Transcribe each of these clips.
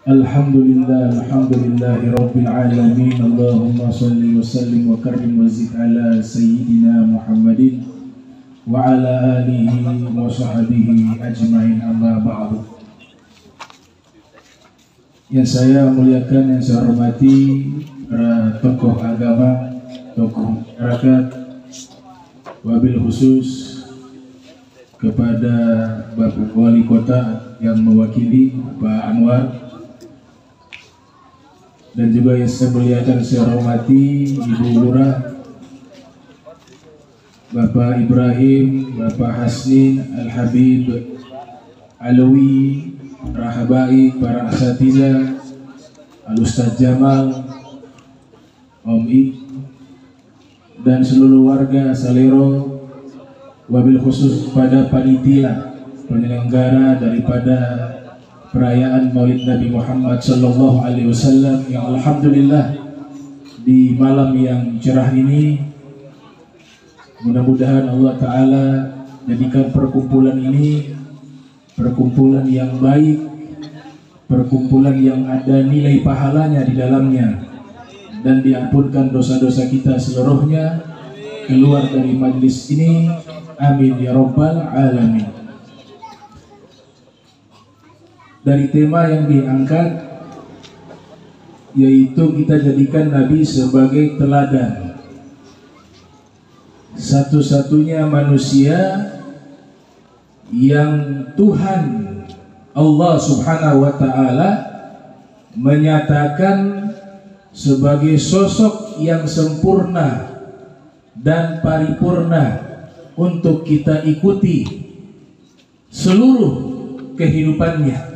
Alhamdulillah, alhamdulillahi rabbil alamin. Allahumma salli wa sallim wa karim wa zid ala sayyidina Muhammadin wa ala alihi wa sahbihi ajma'in, amma ba'du. Yang saya muliakan, yang saya hormati para tokoh agama, tokoh masyarakat, wabil khusus kepada Bapak Wali Kota yang mewakili Pak Anwar, dan juga yang saya muliakan, saya hormati Ibu Lurah, Bapak Ibrahim, Bapak Hasnin, Al-Habib, Alawi, Rahabai, para asatidzah, Al-Ustadz Jamal, Om I, dan seluruh warga Salero, wabil khusus pada panitia penyelenggara daripada perayaan Maulid Nabi Muhammad Sallallahu Alaihi Wasallam, yang alhamdulillah di malam yang cerah ini, mudah-mudahan Allah Ta'ala jadikan perkumpulan ini perkumpulan yang baik, perkumpulan yang ada nilai pahalanya di dalamnya, dan diampunkan dosa-dosa kita seluruhnya keluar dari majlis ini, amin ya rabbal alamin. Dari tema yang diangkat, yaitu kita jadikan Nabi sebagai teladan, satu-satunya manusia yang Tuhan Allah Subhanahu wa Ta'ala menyatakan sebagai sosok yang sempurna dan paripurna untuk kita ikuti seluruh kehidupannya.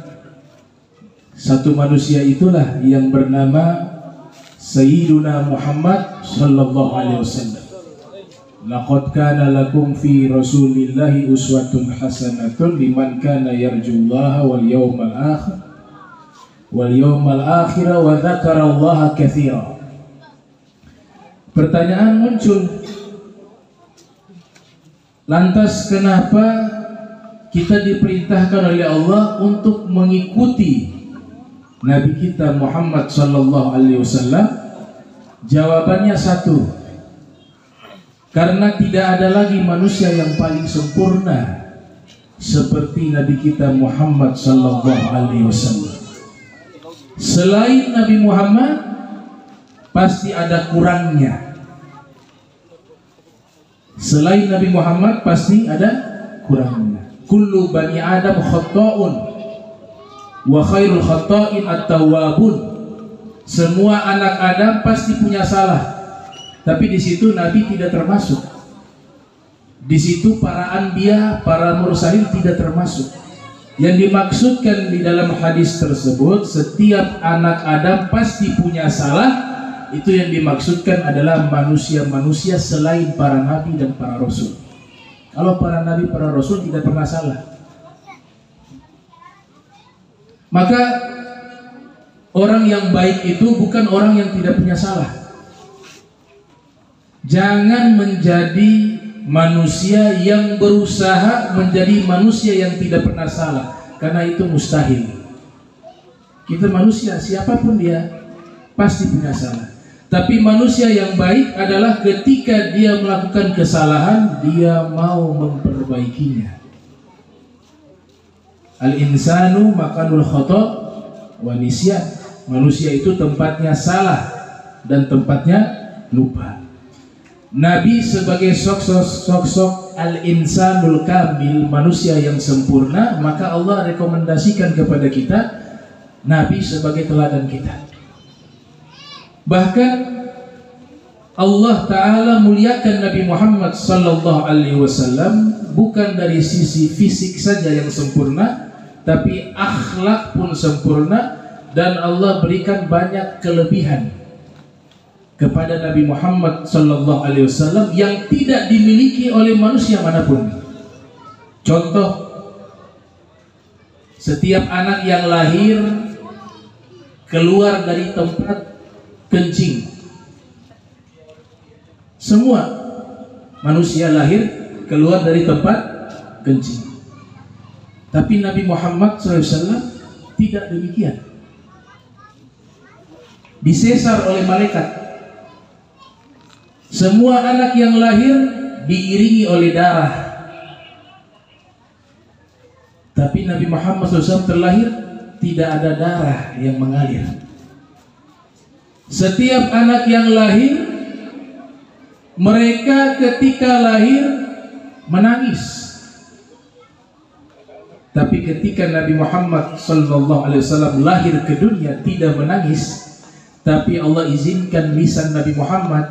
Satu manusia itulah yang bernama Sayyiduna Muhammad Sallallahu Alaihi Wasallam. Laqad kana lakum fi Rasulillahi uswatun hasanatun liman kana yarjullaha wal yawmal akhir wa dzakarallaha katsira. Pertanyaan muncul, lantas kenapa kita diperintahkan oleh Allah untuk mengikuti Nabi kita Muhammad Sallallahu Alaihi Wasallam? Jawabannya satu, karena tidak ada lagi manusia yang paling sempurna seperti Nabi kita Muhammad Sallallahu Alaihi Wasallam. Selain Nabi Muhammad pasti ada kurangnya. Selain Nabi Muhammad pasti ada kurangnya. Kullu bani Adam khata'un wa khairul khata'in at-tawwabun. Semua anak Adam pasti punya salah, tapi di situ Nabi tidak termasuk. Di situ para anbiya, para mursalin tidak termasuk. Yang dimaksudkan di dalam hadis tersebut, setiap anak Adam pasti punya salah. Itu yang dimaksudkan adalah manusia-manusia selain para nabi dan para rasul. Kalau para nabi, para rasul tidak pernah salah, maka orang yang baik itu bukan orang yang tidak punya salah. Jangan menjadi manusia yang berusaha menjadi manusia yang tidak pernah salah, karena itu mustahil. Kita manusia, siapapun dia pasti punya salah. Tapi manusia yang baik adalah ketika dia melakukan kesalahan, dia mau memperbaikinya. Al-insanu makanul khata' wa nisyan. Manusia itu tempatnya salah dan tempatnya lupa. Nabi sebagai sosok al-insanul kamil, manusia yang sempurna, maka Allah rekomendasikan kepada kita Nabi sebagai teladan kita. Bahkan Allah Ta'ala muliakan Nabi Muhammad Sallallahu Alaihi Wasallam bukan dari sisi fisik saja yang sempurna, tapi akhlak pun sempurna, dan Allah berikan banyak kelebihan kepada Nabi Muhammad Sallallahu Alaihi Wasallam yang tidak dimiliki oleh manusia manapun. Contoh, setiap anak yang lahir keluar dari tempat kencing. Semua manusia lahir keluar dari tempat kencing. Tapi Nabi Muhammad SAW tidak demikian. disesar oleh malaikat. Semua anak yang lahir diiringi oleh darah. Tapi Nabi Muhammad SAW terlahir tidak ada darah yang mengalir. Setiap anak yang lahir, mereka ketika lahir menangis. Tapi ketika Nabi Muhammad SAW lahir ke dunia tidak menangis, tapi Allah izinkan lisan Nabi Muhammad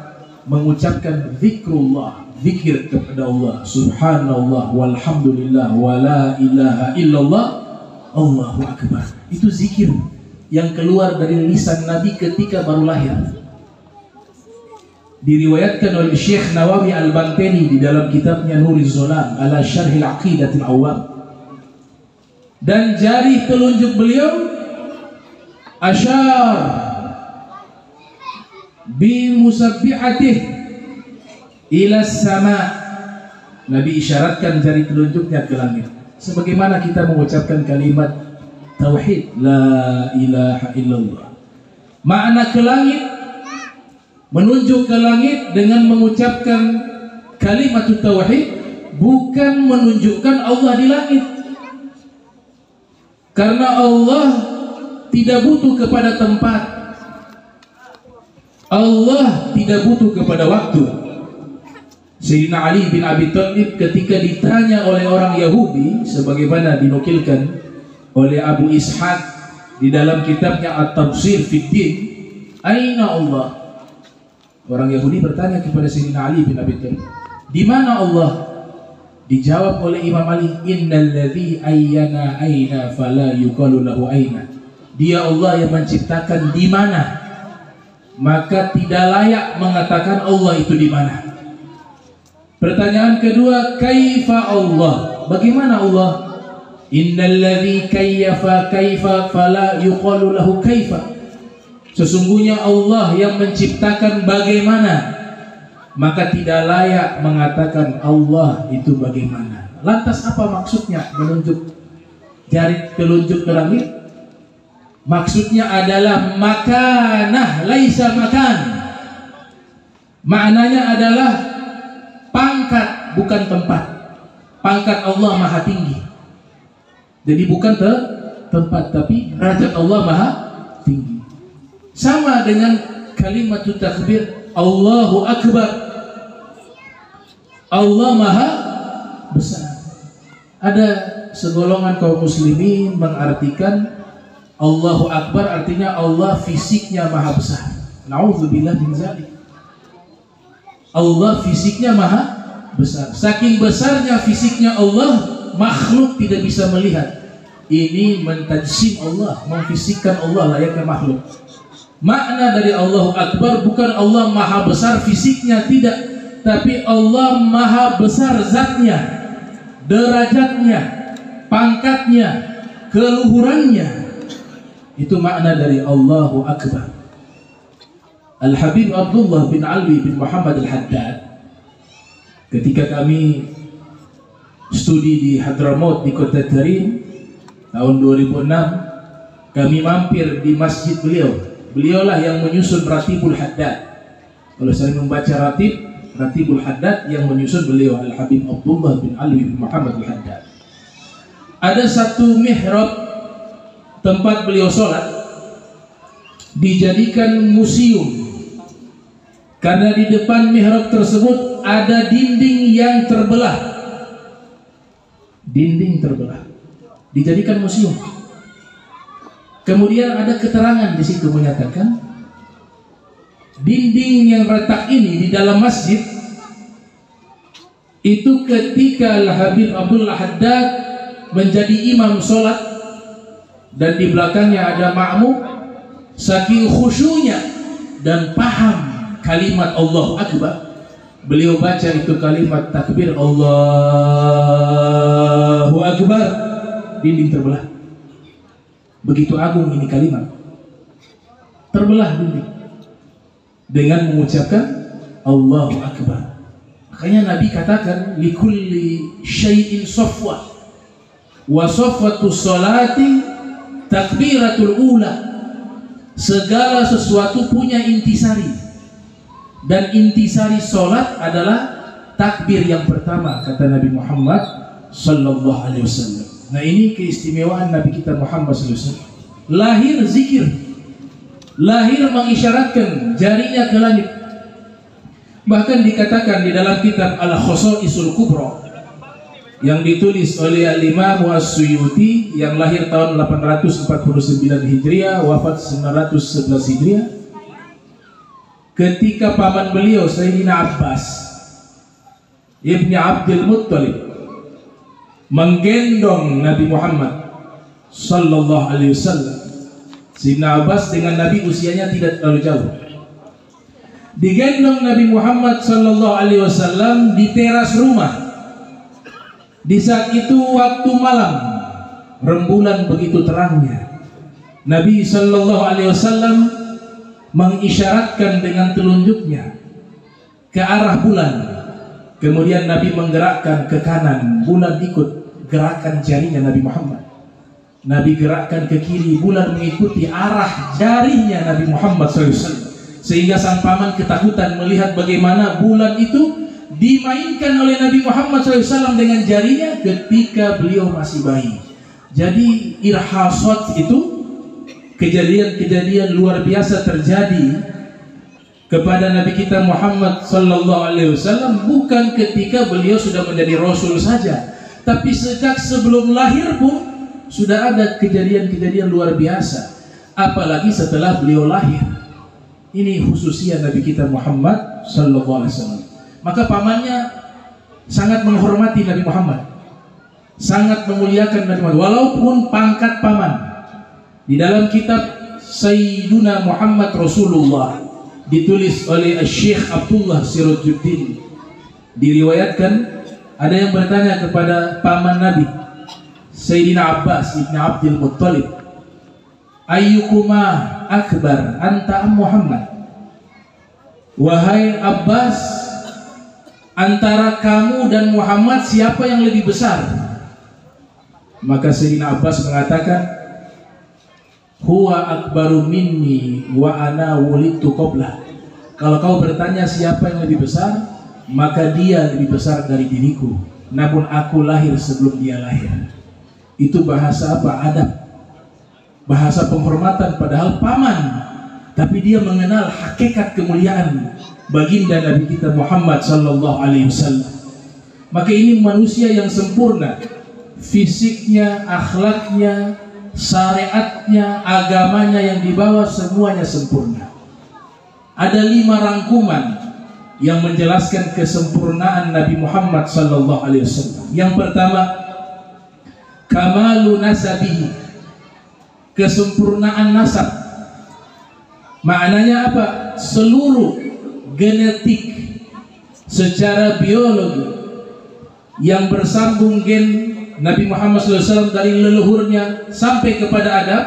mengucapkan zikrullah, zikir kepada Allah, subhanallah walhamdulillah wala ilaha illallah, Allahu akbar. Itu zikir yang keluar dari lisan Nabi ketika baru lahir. Diriwayatkan oleh Syekh Nawawi Al-Bantani di dalam kitabnya Nuriz Zolam ala Syarhil Aqidatil Awam. Dan jari telunjuk beliau asyar bi musabbihatih ila sama. Nabi isyaratkan jari telunjuknya ke langit. Sebagaimana kita mengucapkan kalimat tauhid la ilaha illallah. Makna ke langit, menunjuk ke langit dengan mengucapkan kalimat tauhid, bukan menunjukkan Allah di langit. Karena Allah tidak butuh kepada tempat, Allah tidak butuh kepada waktu. Sayyidina Ali bin Abi Thalib ketika ditanya oleh orang Yahudi, sebagaimana dinukilkan oleh Abu Ishaq di dalam kitabnya At-Tafsir Fid Din, aina Allah? Orang Yahudi bertanya kepada Sayyidina Ali bin Abi Thalib, di mana Allah? Dijawab oleh Imam Ali, innal ladzi ayyana aina fala yuqalu lahu aina. Dia Allah yang menciptakan di mana, maka tidak layak mengatakan Allah itu di mana. Pertanyaan kedua, kaifa Allah? Bagaimana Allah? Innal ladzi kayyafa kaifa fala yuqalu lahu kaifa. Sesungguhnya Allah yang menciptakan bagaimana, maka tidak layak mengatakan Allah itu bagaimana. Lantas apa maksudnya menunjuk jari telunjuk ke langit? Maksudnya adalah makanah laisa makan. Maknanya adalah pangkat, bukan tempat. Pangkat Allah maha tinggi. Jadi bukan tempat, tapi derajat Allah maha tinggi. Sama dengan kalimat takbir Allahu akbar. Allah maha besar. Ada segolongan kaum muslimin mengartikan Allahu akbar artinya Allah fisiknya maha besar. Na'udzubillah min dzalik. Allah fisiknya maha besar. Saking besarnya fisiknya Allah, makhluk tidak bisa melihat. Ini mentajsim Allah, memfisikkan Allah layaknya makhluk. Makna dari Allahu akbar bukan Allah maha besar fisiknya, tidak, tapi Allah maha besar zatnya, derajatnya, pangkatnya, keluhurannya. Itu makna dari Allahu akbar. Al-Habib Abdullah bin Alwi bin Muhammad Al-Haddad, ketika kami studi di Hadramaut di Kota Tarim tahun 2006, kami mampir di masjid beliau. Beliaulah yang menyusun Ratibul Haddad. Kalau saya membaca Ratibul Haddad, yang menyusun beliau Al-Habib Abdullah bin Ali bin Muhammad Al-Haddad. Ada satu mihrab tempat beliau sholat dijadikan museum, karena di depan mihrab tersebut ada dinding yang terbelah. Dinding terbelah, dijadikan museum. Kemudian ada keterangan di situ menyatakan dinding yang retak ini di dalam masjid itu ketika Al-Habib Abdullah Haddad menjadi imam sholat dan di belakangnya ada makmum, saking khusyunya dan paham kalimat Allahu Akbar, beliau baca itu kalimat takbir Allahu Akbar, dinding terbelah. Begitu agung ini kalimat, terbelah dinding dengan mengucapkan Allahu Akbar. Makanya Nabi katakan likulli syai'in safwa wa safwatu sholati takbiratul ula. Segala sesuatu punya intisari, dan intisari sholat adalah takbir yang pertama, kata Nabi Muhammad sallallahu alaihi wasallam. Nah, ini keistimewaan Nabi kita Muhammad sallallahu alaihi wasallam. Lahir zikir, lahir mengisyaratkan jarinya ke langit. Bahkan dikatakan di dalam kitab Al-Khosaisul Kubra yang ditulis oleh Al-Imam As-Suyuti yang lahir tahun 849 Hijriah, wafat 911 Hijriah, ketika paman beliau Sayyidina Abbas Ibni Abdul Muttalib menggendong Nabi Muhammad sallallahu alaihi wasallam. Sayyidina Abbas dengan Nabi usianya tidak terlalu jauh. Digendong Nabi Muhammad sallallahu alaihi wasallam di teras rumah. Di saat itu waktu malam, rembulan begitu terangnya. Nabi sallallahu alaihi wasallam mengisyaratkan dengan telunjuknya ke arah bulan. Kemudian Nabi menggerakkan ke kanan, bulan ikut gerakan jarinya Nabi Muhammad. Nabi gerakkan ke kiri, bulan mengikuti arah jarinya Nabi Muhammad SAW. Sehingga sang paman ketakutan melihat bagaimana bulan itu dimainkan oleh Nabi Muhammad SAW dengan jarinya ketika beliau masih bayi. Jadi irhasat itu, kejadian-kejadian luar biasa terjadi kepada Nabi kita Muhammad sallallahu alaihi wasallam bukan ketika beliau sudah menjadi rasul saja, tapi sejak sebelum lahir pun sudah ada kejadian-kejadian luar biasa, apalagi setelah beliau lahir. Ini khususnya Nabi kita Muhammad sallallahu alaihi wasallam. Maka pamannya sangat menghormati Nabi Muhammad, sangat memuliakan Nabi Muhammad walaupun pangkat paman. Di dalam kitab Sayyiduna Muhammad Rasulullah ditulis oleh Syekh Abdullah Sirajuddin, diriwayatkan ada yang bertanya kepada paman Nabi Sayyidina Abbas ibn Abdul Muttalib, ayyukuma akbar anta am Muhammad? Wahai Abbas, antara kamu dan Muhammad siapa yang lebih besar? Maka Sayyidina Abbas mengatakan, huwa akbaru minni wa ana wulidtu qablah. Kalau kau bertanya siapa yang lebih besar, maka dia lebih besar dari diriku, namun aku lahir sebelum dia lahir. Itu bahasa apa? Adab, bahasa penghormatan, padahal paman, tapi dia mengenal hakikat kemuliaan baginda Nabi kita Muhammad sallallahu alaihi wasallam. Maka ini manusia yang sempurna, fisiknya, akhlaknya, syariatnya, agamanya yang dibawa semuanya sempurna. Ada 5 rangkuman yang menjelaskan kesempurnaan Nabi Muhammad sallallahu alaihi wasallam. Yang pertama, kamalu nasabihi, kesempurnaan nasab. Maknanya apa? Seluruh genetik secara biologi yang bersambung gen Nabi Muhammad SAW dari leluhurnya sampai kepada Adam,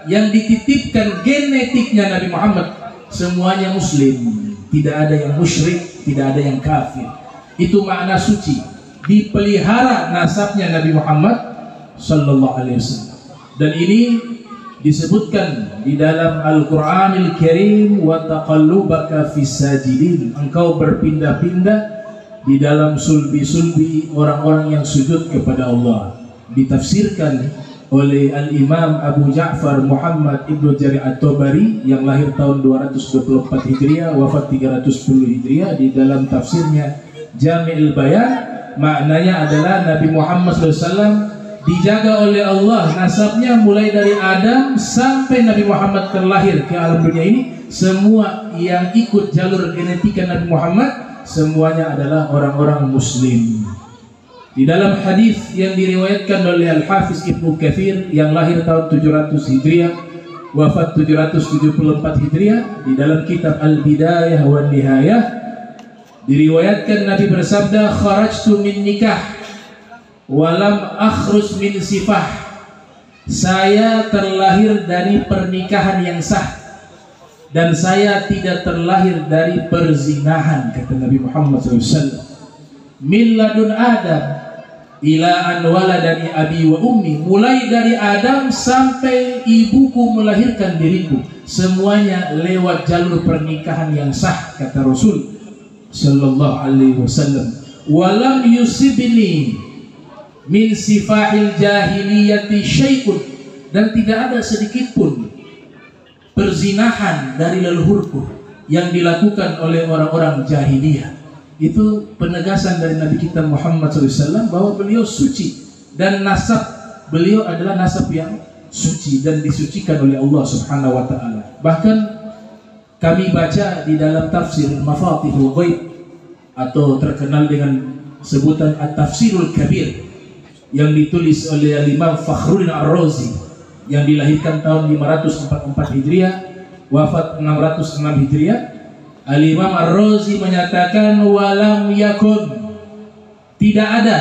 yang dititipkan genetiknya Nabi Muhammad, semuanya muslim, tidak ada yang musyrik, tidak ada yang kafir. Itu makna suci, dipelihara nasabnya Nabi Muhammad sallallahu alaihi wasallam. Dan ini disebutkan di dalam Al-Qur'anil Karim, wa taqallubaka fis sajidin, engkau berpindah-pindah di dalam sulbi-sulbi orang-orang yang sujud kepada Allah. Ditafsirkan oleh Al-Imam Abu Ja'far Muhammad Ibnu Jarir At-Tabari yang lahir tahun 224 Hijriah, wafat 310 Hijriah, di dalam tafsirnya Jami'ul Bayan, maknanya adalah Nabi Muhammad SAW dijaga oleh Allah nasabnya mulai dari Adam sampai Nabi Muhammad terlahir ke alam dunia ini. Semua yang ikut jalur genetika Nabi Muhammad semuanya adalah orang-orang muslim. Di dalam hadis yang diriwayatkan oleh Al-Hafiz Ibnu Katsir yang lahir tahun 700 Hijriah, wafat 774 Hijriah, di dalam kitab Al-Bidayah wa Nihayah diriwayatkan Nabi bersabda, kharajtu min nikah walam akhrus min sifah, saya terlahir dari pernikahan yang sah dan saya tidak terlahir dari perzinahan, kata Nabi Muhammad SAW. Min ladun Adam, ila an waladani abi wa ummi, mulai dari Adam sampai ibuku melahirkan diriku, semuanya lewat jalur pernikahan yang sah, kata Rasul sallallahu alaihi wasallam. Walam yusibni min sifahil jahiliyati syai'un, dan tidak ada sedikit pun perzinahan dari leluhurku yang dilakukan oleh orang-orang jahiliyah. Itu penegasan dari Nabi kita Muhammad SAW bahwa beliau suci dan nasab beliau adalah nasab yang suci dan disucikan oleh Allah Subhanahu wa taala. Bahkan kami baca di dalam tafsir Mafatihul Ghaib atau terkenal dengan sebutan At-Tafsirul Kabir yang ditulis oleh Imam Fakhruddin Ar-Razi yang dilahirkan tahun 544 Hijriah, wafat 606 Hijriah. Al-Imam Ar-Razi menyatakan walam yakun, tidak ada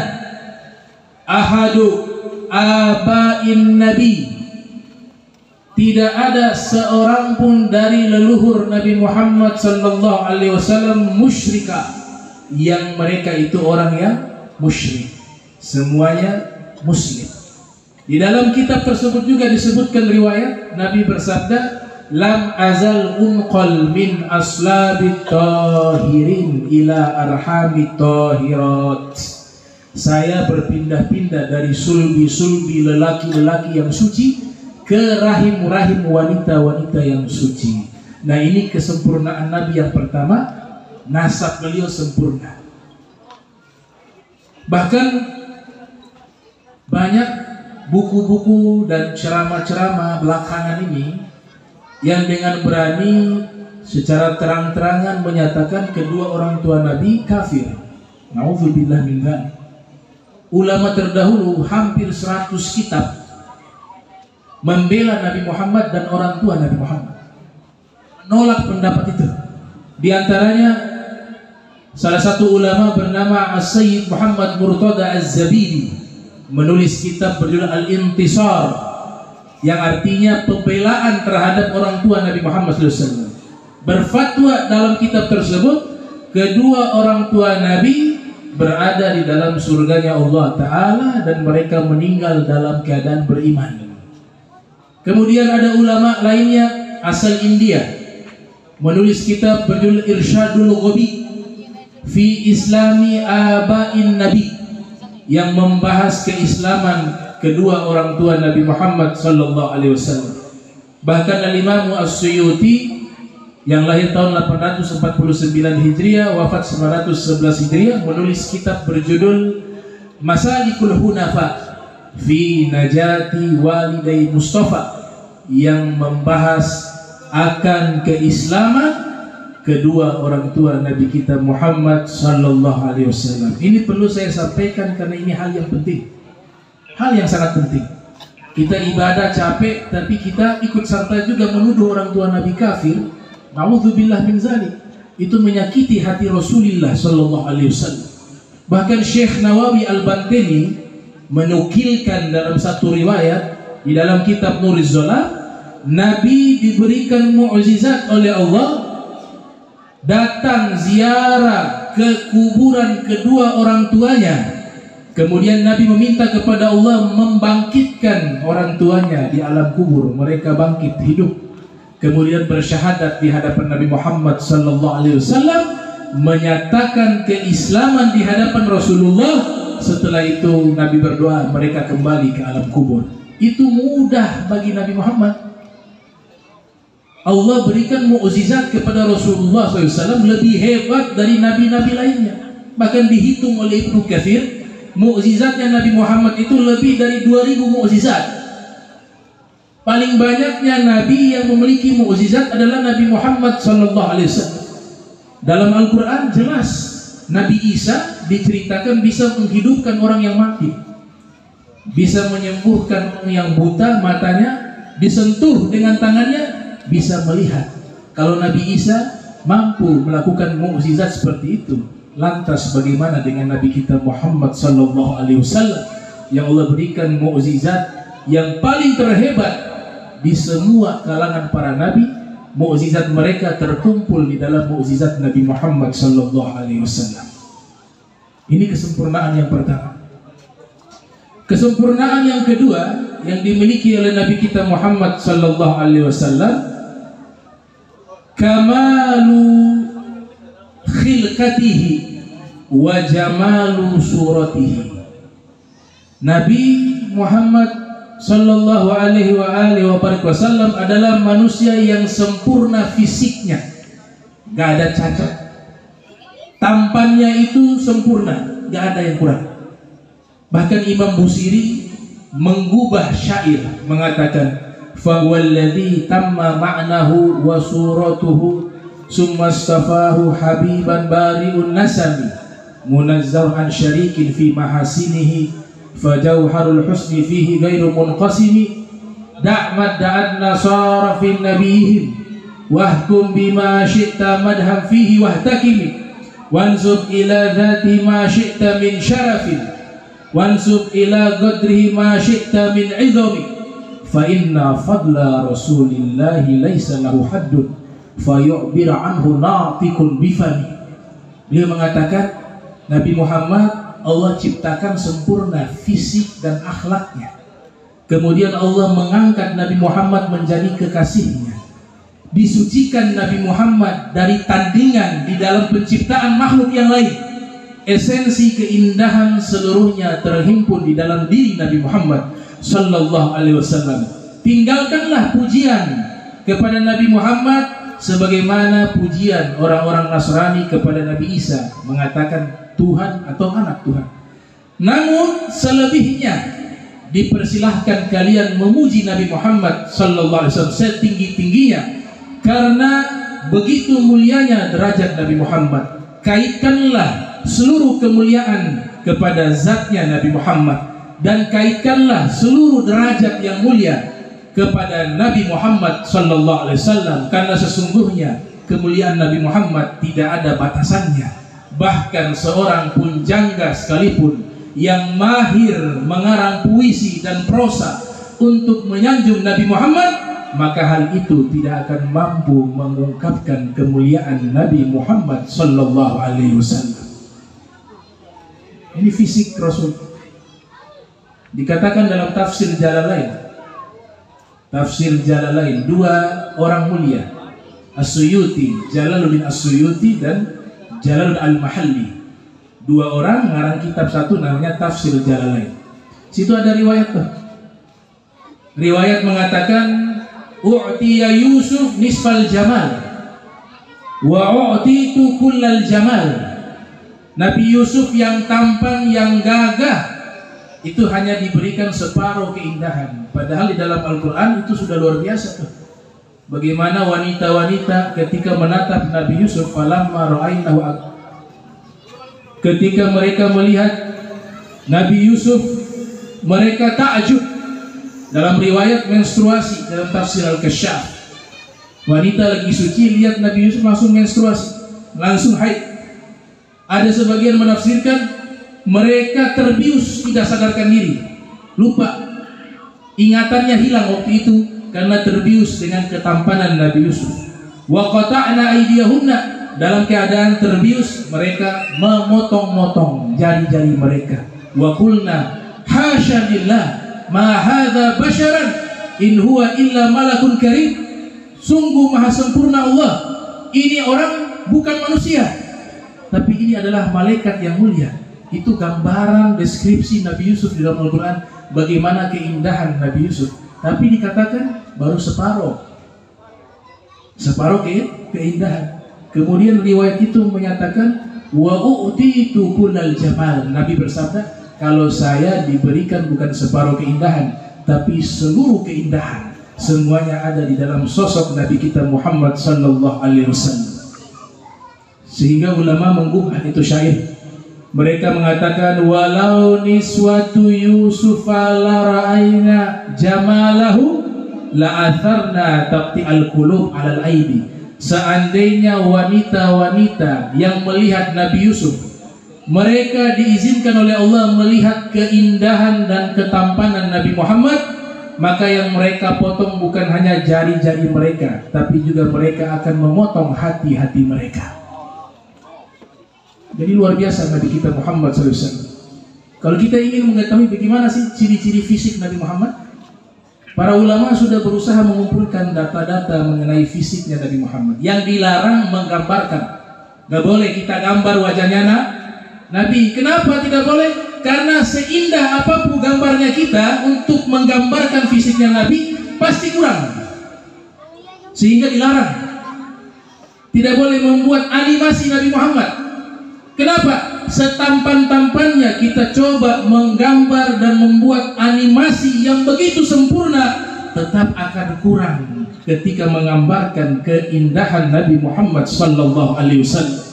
ahadu abain nabi, tidak ada seorang pun dari leluhur Nabi Muhammad sallallahu alaihi wasallam musyrika, yang mereka itu orang yang musyrik, semuanya muslim. Di dalam kitab tersebut juga disebutkan riwayat Nabi bersabda, lam azal unqal min aslabit tahirin ila arhamit tahirat. Saya berpindah-pindah dari sulbi-sulbi lelaki-lelaki yang suci ke rahim-rahim wanita-wanita yang suci. Nah, ini kesempurnaan Nabi yang pertama, nasab beliau sempurna. Bahkan banyak buku-buku dan ceramah-ceramah belakangan ini yang dengan berani secara terang-terangan menyatakan kedua orang tua Nabi kafir. Nauzubillah min dzalik. Ulama terdahulu hampir 100 kitab membela Nabi Muhammad dan orang tua Nabi Muhammad, menolak pendapat itu. Di antaranya salah satu ulama bernama As-Sayyid Muhammad Murtada Az-Zabidi menulis kitab berjudul Al-Intisar, yang artinya pembelaan terhadap orang tua Nabi Muhammad SAW. Berfatwa dalam kitab tersebut, kedua orang tua Nabi berada di dalam surganya Allah Ta'ala dan mereka meninggal dalam keadaan beriman. Kemudian ada ulama lainnya asal India menulis kitab berjudul Irsyadul Ghabi fi Islami Aba'in Nabi, yang membahas keislaman kedua orang tua Nabi Muhammad sallallahu alaihi wasallam. Bahkan Al-Imam As-Suyuti yang lahir tahun 849 Hijriah, wafat 911 Hijriah, menulis kitab berjudul Masalikul Hunafa fi Najati Walidai Mustafa, yang membahas akan keislaman kedua orang tua Nabi kita Muhammad sallallahu alaihi wasallam. Ini perlu saya sampaikan karena ini hal yang penting. Hal yang sangat penting. Kita ibadah capek, tapi kita ikut serta juga menuduh orang tua Nabi kafir. Nauzubillah min dzalik. Itu menyakiti hati Rasulullah sallallahu alaihi wasallam. Bahkan Syekh Nawawi Al-Bantani menukilkan dalam satu riwayat di dalam kitab Nuriz Zalam, Nabi diberikan mukjizat oleh Allah, datang ziarah ke kuburan kedua orang tuanya. Kemudian Nabi meminta kepada Allah membangkitkan orang tuanya di alam kubur. Mereka bangkit hidup, kemudian bersyahadat di hadapan Nabi Muhammad sallallahu alaihi wasallam, menyatakan keislaman di hadapan Rasulullah. Setelah itu Nabi berdoa, mereka kembali ke alam kubur. Itu mudah bagi Nabi Muhammad. Allah berikan mukjizat kepada Rasulullah SAW lebih hebat dari nabi-nabi lainnya. Bahkan dihitung oleh Ibnu Katsir, mukjizatnya Nabi Muhammad itu lebih dari 2000 mukjizat. Paling banyaknya nabi yang memiliki mukjizat adalah Nabi Muhammad sallallahu alaihi wasallam. Dalam Al-Qur'an jelas Nabi Isa diceritakan bisa menghidupkan orang yang mati, bisa menyembuhkan orang yang buta, matanya disentuh dengan tangannya bisa melihat. Kalau Nabi Isa mampu melakukan mukjizat seperti itu, lantas bagaimana dengan Nabi kita Muhammad sallallahu alaihi wasallam yang Allah berikan mukjizat yang paling terhebat di semua kalangan para nabi? Mukjizat mereka terkumpul di dalam mukjizat Nabi Muhammad sallallahu alaihi wasallam. Ini kesempurnaan yang pertama. Kesempurnaan yang kedua yang dimiliki oleh Nabi kita Muhammad sallallahu alaihi wasallam, kamalu khilqatihi wa jamalu suratihi. Nabi Muhammad sallallahu alaihi wasallam adalah manusia yang sempurna fisiknya, gak ada cacat. Tampannya itu sempurna, gak ada yang kurang. Bahkan Imam Busiri menggubah syair mengatakan, fa walladzi tamma ma'nahu wa suratuhu summa astafahu habiban bari'un nasami munazzah an syarikin fi mahasinihi fa jawharul husni fihi ghairu munqasimi da'mad da'at nasara fi nabihim wahkum bima syi'ta madham fihi wahtakimi wansub ila dhati ma syi'ta min syarafin wansub ila qadrihi ma syi'ta min 'idhami fa inna fadla rasulillahi laisa lahu haddun fa yu'bir anhu natiqun bifani. Beliau mengatakan Nabi Muhammad Allah ciptakan sempurna fisik dan akhlaknya. Kemudian Allah mengangkat Nabi Muhammad menjadi kekasihnya. Disucikan Nabi Muhammad dari tandingan di dalam penciptaan makhluk yang lain. Esensi keindahan seluruhnya terhimpun di dalam diri Nabi Muhammad sallallahu alaihi wasallam. Tinggalkanlah pujian kepada Nabi Muhammad sebagaimana pujian orang-orang Nasrani kepada Nabi Isa, mengatakan Tuhan atau anak Tuhan. Namun selebihnya dipersilahkan kalian memuji Nabi Muhammad sallallahu alaihi wasallam setinggi-tingginya, karena begitu mulianya derajat Nabi Muhammad. Kaitkanlah seluruh kemuliaan kepada zatnya Nabi Muhammad, dan kaitkanlah seluruh derajat yang mulia kepada Nabi Muhammad sallallahu alaihi wasallam, karena sesungguhnya kemuliaan Nabi Muhammad tidak ada batasannya. Bahkan seorang pun jangga sekalipun yang mahir mengarang puisi dan prosa untuk menyanjung Nabi Muhammad, maka hal itu tidak akan mampu mengungkapkan kemuliaan Nabi Muhammad sallallahu alaihi wasallam. Ini fisik Rasul. Dikatakan dalam tafsir Jalalain, dua orang mulia, As-Suyuti, Jalaluddin As-Suyuti dan Jalaluddin Al-Mahalli. Dua orang ngarang kitab satu namanya Tafsir Jalalain. Situ ada riwayat tuh. Riwayat mengatakan u'tiya Yusuf nisfal jamal wa u'titu kullal jamal. Nabi Yusuf yang tampan, yang gagah, itu hanya diberikan separuh keindahan. Padahal di dalam Al-Quran itu sudah luar biasa tuh. Bagaimana wanita-wanita ketika menatap Nabi Yusuf, falamma ra'ainahu, ketika mereka melihat Nabi Yusuf, mereka takjub. Dalam riwayat menstruasi, dalam tafsir Al-Kasyaf, wanita lagi suci lihat Nabi Yusuf langsung menstruasi, langsung haid. Ada sebagian menafsirkan mereka terbius, tidak sadarkan diri, lupa, ingatannya hilang waktu itu karena terbius dengan ketampanan Nabi Yusuf. Wa qata'na aydiyahunna, dalam keadaan terbius mereka memotong-motong jari-jari mereka. Wa qulna hasya lillah ma hadza basyaran in huwa illa malakun karim. Sungguh maha sempurna Allah, ini orang bukan manusia, tapi ini adalah malaikat yang mulia. Itu gambaran deskripsi Nabi Yusuf di dalam Al-Quran, bagaimana keindahan Nabi Yusuf. Tapi dikatakan baru separuh keindahan. Kemudian riwayat itu menyatakan wa u'titu kullal jamal. Nabi bersabda, kalau saya diberikan bukan separuh keindahan, tapi seluruh keindahan. Semuanya ada di dalam sosok Nabi kita Muhammad sallallahu alaihi wasallam. Sehingga ulama menggubah itu syair. Mereka mengatakan walau niswatu Yusuf la ra'ayna jamalahu la atharna taqti al-qulub 'alal aidi. Seandainya wanita-wanita yang melihat Nabi Yusuf, mereka diizinkan oleh Allah melihat keindahan dan ketampanan Nabi Muhammad, maka yang mereka potong bukan hanya jari-jari mereka, tapi juga mereka akan memotong hati-hati mereka. Jadi luar biasa Nabi kita Muhammad SAW. Kalau kita ingin mengetahui bagaimana sih ciri-ciri fisik Nabi Muhammad, para ulama sudah berusaha mengumpulkan data-data mengenai fisiknya Nabi Muhammad. Yang dilarang menggambarkan. Gak boleh kita gambar wajahnya Nabi. Kenapa tidak boleh? Karena seindah apapun gambarnya kita, untuk menggambarkan fisiknya Nabi pasti kurang. Sehingga dilarang. Tidak boleh membuat animasi Nabi Muhammad. Kenapa? Setampan-tampannya kita coba menggambar dan membuat animasi yang begitu sempurna, tetap akan kurang ketika menggambarkan keindahan Nabi Muhammad sallallahu alaihi wasallam.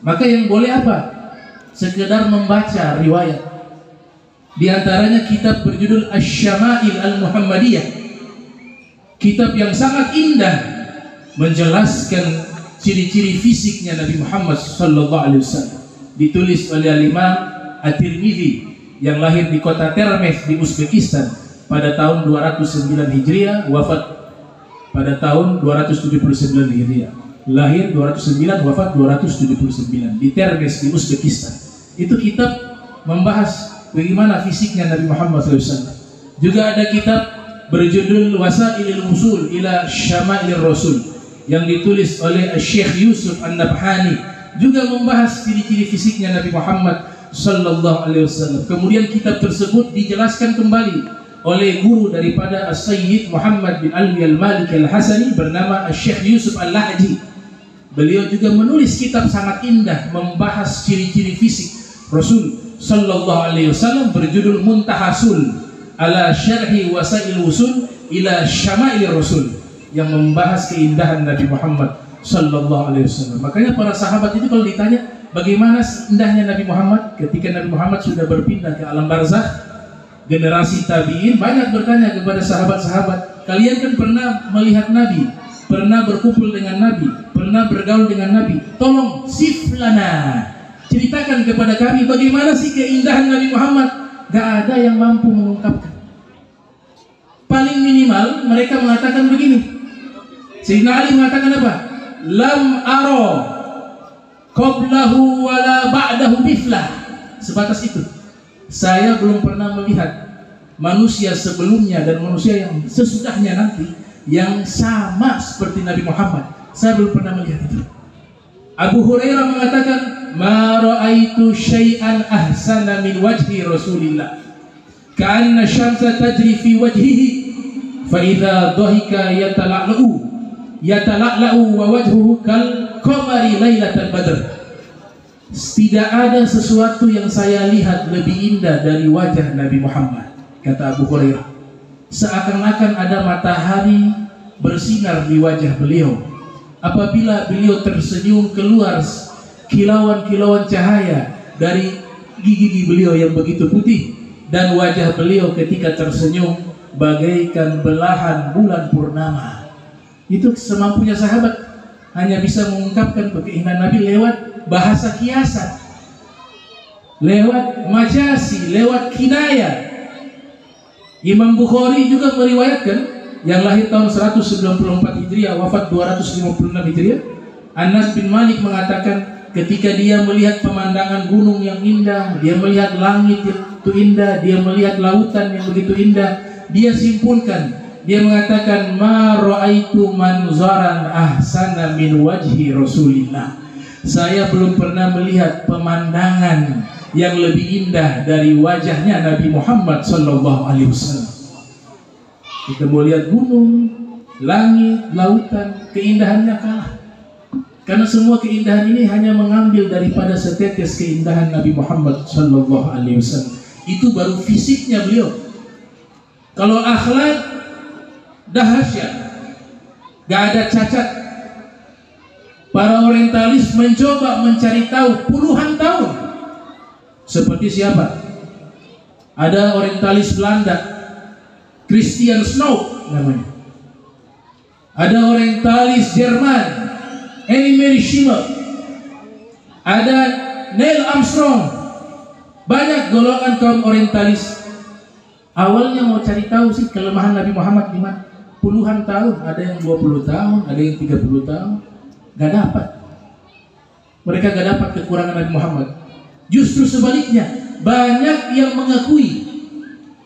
Maka yang boleh apa? Sekedar membaca riwayat. Di antaranya kitab berjudul Asy-Syama'il Al-Muhammadiyah. Kitab yang sangat indah menjelaskan ciri-ciri fisiknya Nabi Muhammad sallallahu alaihi wasallam. Ditulis oleh Imam At-Tirmidzi yang lahir di kota Termez di Uzbekistan pada tahun 209 Hijriah, wafat pada tahun 279 Hijriah. Lahir 209, wafat 279 di Termez di Uzbekistan. Itu kitab membahas bagaimana fisiknya Nabi Muhammad SAW. Juga ada kitab berjudul Wasailul Wusul ila Syama'il Rasul yang ditulis oleh Syekh Yusuf An-Nabhani, juga membahas ciri-ciri fisiknya Nabi Muhammad sallallahu alaihi wasallam. Kemudian kitab tersebut dijelaskan kembali oleh guru daripada As-Sayyid Muhammad bin Alwi Al-Malik Al-Hasani bernama Syekh Yusuf Al-Lahji. Beliau juga menulis kitab sangat indah membahas ciri-ciri fisik Rasul sallallahu alaihi wasallam berjudul Muntahasul ala Syarhi Wasail Wusul ila Syama'il Rasul, yang membahas keindahan Nabi Muhammad sallallahu alaihi wasallam. Makanya para sahabat itu kalau ditanya bagaimana indahnya Nabi Muhammad, ketika Nabi Muhammad sudah berpindah ke alam barzakh, generasi tabi'in banyak bertanya kepada sahabat-sahabat, kalian kan pernah melihat Nabi, pernah berkumpul dengan Nabi, pernah bergaul dengan Nabi, tolong siflana, ceritakan kepada kami bagaimana sih keindahan Nabi Muhammad. Gak ada yang mampu mengungkapkan. Paling minimal mereka mengatakan begini, Sayyidina Ali mengatakan apa? Lam aro qablahu wala ba'dahu mithlah. Sebatas itu. Saya belum pernah melihat manusia sebelumnya dan manusia yang sesudahnya nanti yang sama seperti Nabi Muhammad. Saya belum pernah melihat itu. Abu Hurairah mengatakan, ma ra'aitu syai'an ahsana min wajhi Rasulillah. Ka'anna syamsa tajri fi wajhihi fa idza dhahika yatala'la'u wa wajhuhu kal qamari lailatal badr. Tidak ada sesuatu yang saya lihat lebih indah dari wajah Nabi Muhammad, kata Abu Hurairah. Seakan-akan ada matahari bersinar di wajah beliau. Apabila beliau tersenyum, keluar kilauan-kilauan cahaya dari gigi beliau yang begitu putih, dan wajah beliau ketika tersenyum bagaikan belahan bulan purnama. Itu semampunya sahabat hanya bisa mengungkapkan keindahan Nabi lewat bahasa kiasan, lewat majasi, lewat kinayah. Imam Bukhari juga meriwayatkan, yang lahir tahun 194 Hijriah, wafat 256 Hijriah. Anas bin Malik mengatakan, ketika dia melihat pemandangan gunung yang indah, dia melihat langit yang begitu indah, dia melihat lautan yang begitu indah, dia simpulkan, dia mengatakan, ma ra'aitu manzaran ahsana min wajhi Rasulillah. Saya belum pernah melihat pemandangan yang lebih indah dari wajahnya Nabi Muhammad sallallahu alaihi wasallam. Kita mau lihat gunung, langit, lautan, keindahannya kalah. Karena semua keindahan ini hanya mengambil daripada setetes keindahan Nabi Muhammad sallallahu alaihi wasallam. Itu baru fisiknya beliau. Kalau akhlak dahsyat, gak ada cacat. Para orientalis mencoba mencari tahu puluhan tahun. Seperti siapa? Ada orientalis Belanda, Christian Snow namanya. Ada orientalis Jerman, Annie Schimmer. Ada Neil Armstrong. Banyak golongan kaum orientalis. Awalnya mau cari tahu sih kelemahan Nabi Muhammad di mana? Puluhan tahun, ada yang 20 tahun, ada yang 30 tahun, gak dapat. Mereka gak dapat kekurangan Nabi Muhammad. Justru sebaliknya, banyak yang mengakui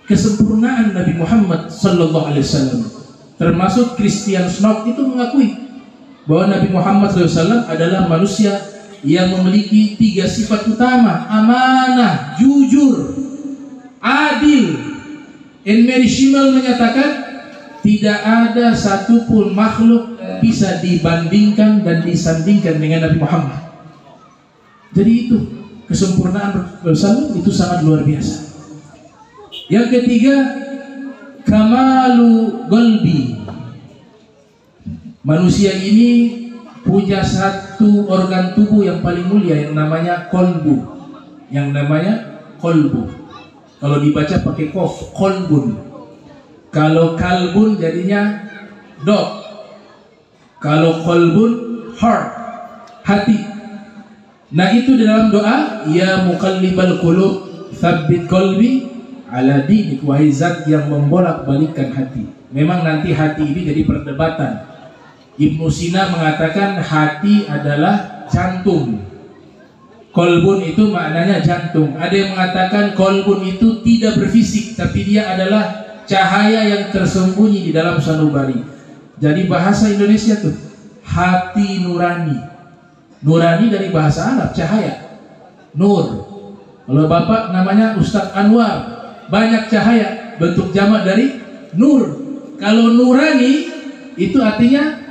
kesempurnaan Nabi Muhammad sallallahu alaihi wasallam. Termasuk Christian Snock itu mengakui bahwa Nabi Muhammad SAW adalah manusia yang memiliki 3 sifat utama: amanah, jujur, adil. Mary Schimmel menyatakan tidak ada satupun makhluk bisa dibandingkan dan disandingkan dengan Nabi Muhammad. Jadi itu kesempurnaan Rasulullah itu sangat luar biasa. Yang ketiga, kamalu qalbi. Manusia ini punya satu organ tubuh yang paling mulia yang namanya kolbu. Yang namanya kolbu. Kalau dibaca pakai kof, kolbun. Kalau kalbun jadinya dog. Kalau kolbun, heart, hati. Nah itu di dalam doa, ya muqallibal qulub, tsabbit qalbi ala dinik. Wahai zat yang membolak-balikkan hati. Memang nanti hati ini jadi perdebatan. Ibnu Sina mengatakan hati adalah jantung. Kolbun itu maknanya jantung. Ada yang mengatakan kolbun itu tidak berfisik, tapi dia adalah cahaya yang tersembunyi di dalam sanubari. Jadi bahasa Indonesia tuh hati nurani. Nurani dari bahasa Arab cahaya. Nur. Kalau bapak namanya Ustadz Anwar, banyak cahaya, bentuk jamak dari nur. Kalau nurani itu artinya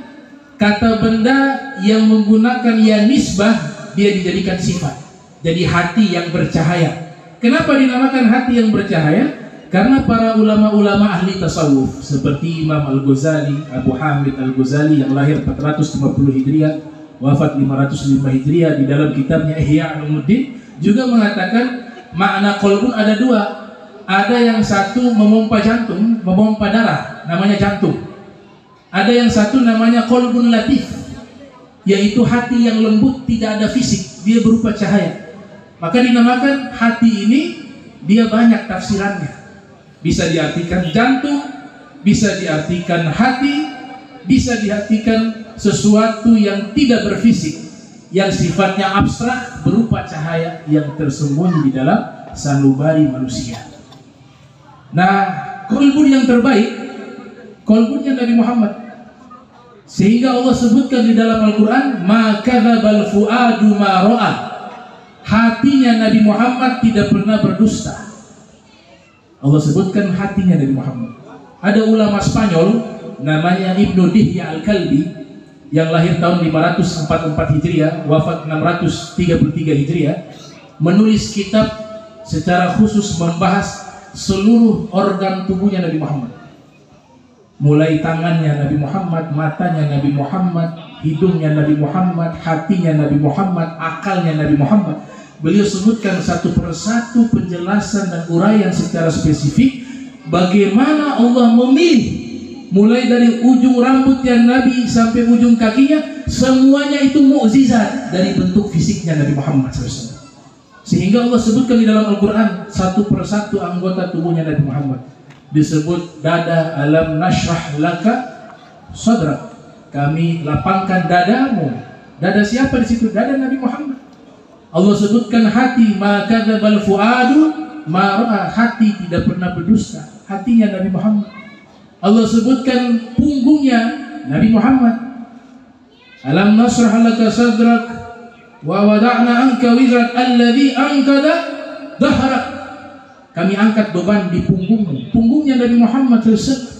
kata benda yang menggunakan ya nisbah, dia dijadikan sifat. Jadi hati yang bercahaya. Kenapa dinamakan hati yang bercahaya? Karena para ulama-ulama ahli tasawuf seperti Imam Al-Ghazali, Abu Hamid Al-Ghazali yang lahir 450 Hijriah, wafat 505 Hijriah, di dalam kitabnya Ihya Ulumuddin juga mengatakan makna qalbun ada 2. Ada yang satu memompa jantung, memompa darah, namanya jantung. Ada yang satu namanya qalbun latif, yaitu hati yang lembut, tidak ada fisik, dia berupa cahaya. Maka dinamakan hati ini, dia banyak tafsirannya. Bisa diartikan jantung, bisa diartikan hati, bisa diartikan sesuatu yang tidak berfisik, yang sifatnya abstrak, berupa cahaya yang tersembunyi di dalam sanubari manusia. Nah, qalbun yang terbaik, qalbunnya Nabi Muhammad. Sehingga Allah sebutkan di dalam Al-Quran, ma kadzabal fuadu ma ra'a. Hatinya Nabi Muhammad tidak pernah berdusta. Allah sebutkan hatinya Nabi Muhammad. Ada ulama Spanyol namanya Ibnu Dihya Al-Kalbi yang lahir tahun 544 Hijriah, wafat 633 Hijriah, menulis kitab secara khusus membahas seluruh organ tubuhnya Nabi Muhammad. Mulai tangannya Nabi Muhammad, matanya Nabi Muhammad, hidungnya Nabi Muhammad, hatinya Nabi Muhammad, akalnya Nabi Muhammad. Beliau sebutkan satu persatu penjelasan dan uraian secara spesifik bagaimana Allah memilih mulai dari ujung rambutnya Nabi sampai ujung kakinya, semuanya itu mukjizat dari bentuk fisiknya Nabi Muhammad SAW. Sehingga Allah sebutkan di dalam Al-Quran satu persatu anggota tubuhnya Nabi Muhammad. Disebut dada, alam nashrah laka sadrak, kami lapangkan dadamu. Dada siapa di situ? Dada Nabi Muhammad. Allah sebutkan hati, ma kadzabal fuadu ma ra'a, hati tidak pernah berdusta, hatinya Nabi Muhammad. Allah sebutkan punggungnya Nabi Muhammad, alam nashrah laka sadrak wa wada'na anka wizrak alladhi anqada dhahrak, kami angkat beban di punggungmu. Punggungnya Nabi Muhammad SAW.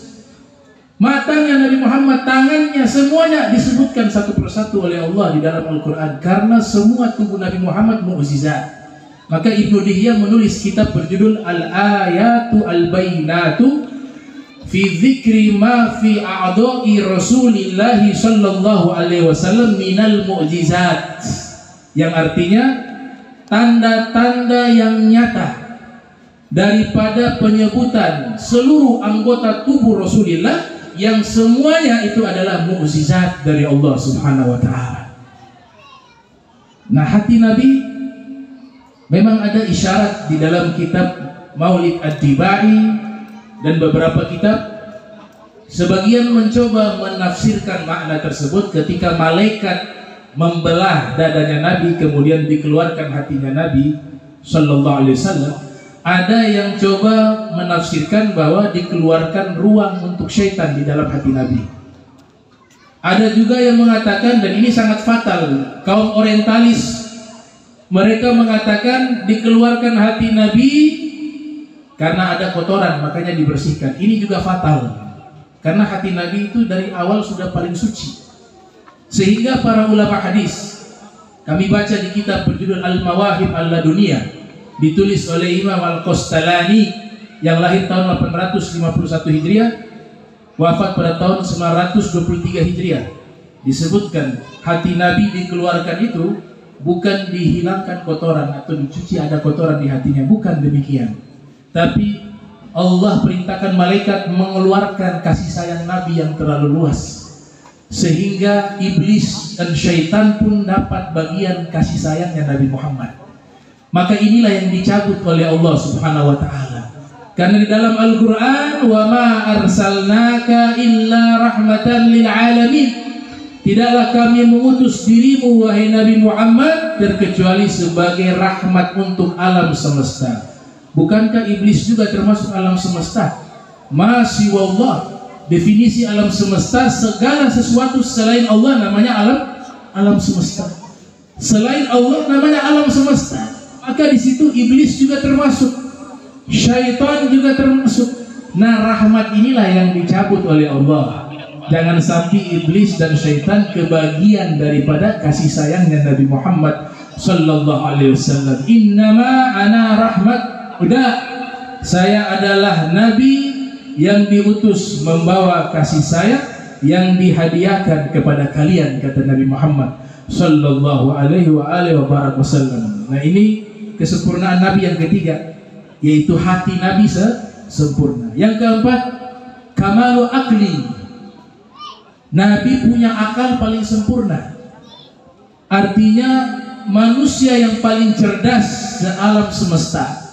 Matanya Nabi Muhammad, tangannya, semuanya disebutkan satu persatu oleh Allah di dalam Al-Quran. Karena semua tubuh Nabi Muhammad mu'jizat. Maka Ibnu Dihya menulis kitab berjudul Al-Ayatu Al-Bainatu fi dzikri ma fi a'dha'i Rasulillah sallallahu alaihi wasallam minal mu'jizat. Yang artinya tanda-tanda yang nyata daripada penyebutan seluruh anggota tubuh Rasulullah yang semuanya itu adalah mukjizat dari Allah Subhanahu wa taala. Nah, hati Nabi memang ada isyarat di dalam kitab Maulid Ad-Dibai dan beberapa kitab. Sebagian mencoba menafsirkan makna tersebut ketika malaikat membelah dadanya Nabi kemudian dikeluarkan hatinya Nabi Sallallahu Alaihi Wasallam. Ada yang coba menafsirkan bahwa dikeluarkan ruang untuk syaitan di dalam hati Nabi. Ada juga yang mengatakan, dan ini sangat fatal, kaum orientalis, mereka mengatakan dikeluarkan hati Nabi karena ada kotoran, makanya dibersihkan. Ini juga fatal, karena hati Nabi itu dari awal sudah paling suci. Sehingga para ulama hadis, kami baca di kitab berjudul Al-Mawahib Al-Laduniyah, ditulis oleh Imam Al-Qastalani yang lahir tahun 851 Hijriah, wafat pada tahun 923 Hijriah. Disebutkan hati Nabi dikeluarkan itu bukan dihilangkan kotoran atau dicuci ada kotoran di hatinya, bukan demikian. Tapi Allah perintahkan malaikat mengeluarkan kasih sayang Nabi yang terlalu luas, sehingga iblis dan syaitan pun dapat bagian kasih sayangnya Nabi Muhammad. Maka inilah yang dicabut oleh Allah Subhanahu wa taala. Karena di dalam Al-Qur'an, "Wa ma arsalnaka illa rahmatan lil alamin." Tidaklah kami mengutus dirimu wahai Nabi Muhammad terkecuali sebagai rahmat untuk alam semesta. Bukankah iblis juga termasuk alam semesta? Masih wallah. Definisi alam semesta, segala sesuatu selain Allah namanya alam semesta. Selain Allah namanya alam semesta. Maka di situ iblis juga termasuk, syaitan juga termasuk. Nah, rahmat inilah yang dicabut oleh Allah. Jangan sampai iblis dan syaitan kebagian daripada kasih sayangnya Nabi Muhammad sallallahu alaihi wasallam. Innama ana rahmat. Udah, saya adalah nabi yang diutus membawa kasih sayang yang dihadiahkan kepada kalian, kata Nabi Muhammad sallallahu alaihi wasallam. Nah, ini kesempurnaan Nabi yang ketiga, yaitu hati Nabi sempurna. Yang keempat, kamalu akli. Nabi punya akal paling sempurna. Artinya manusia yang paling cerdas sealam semesta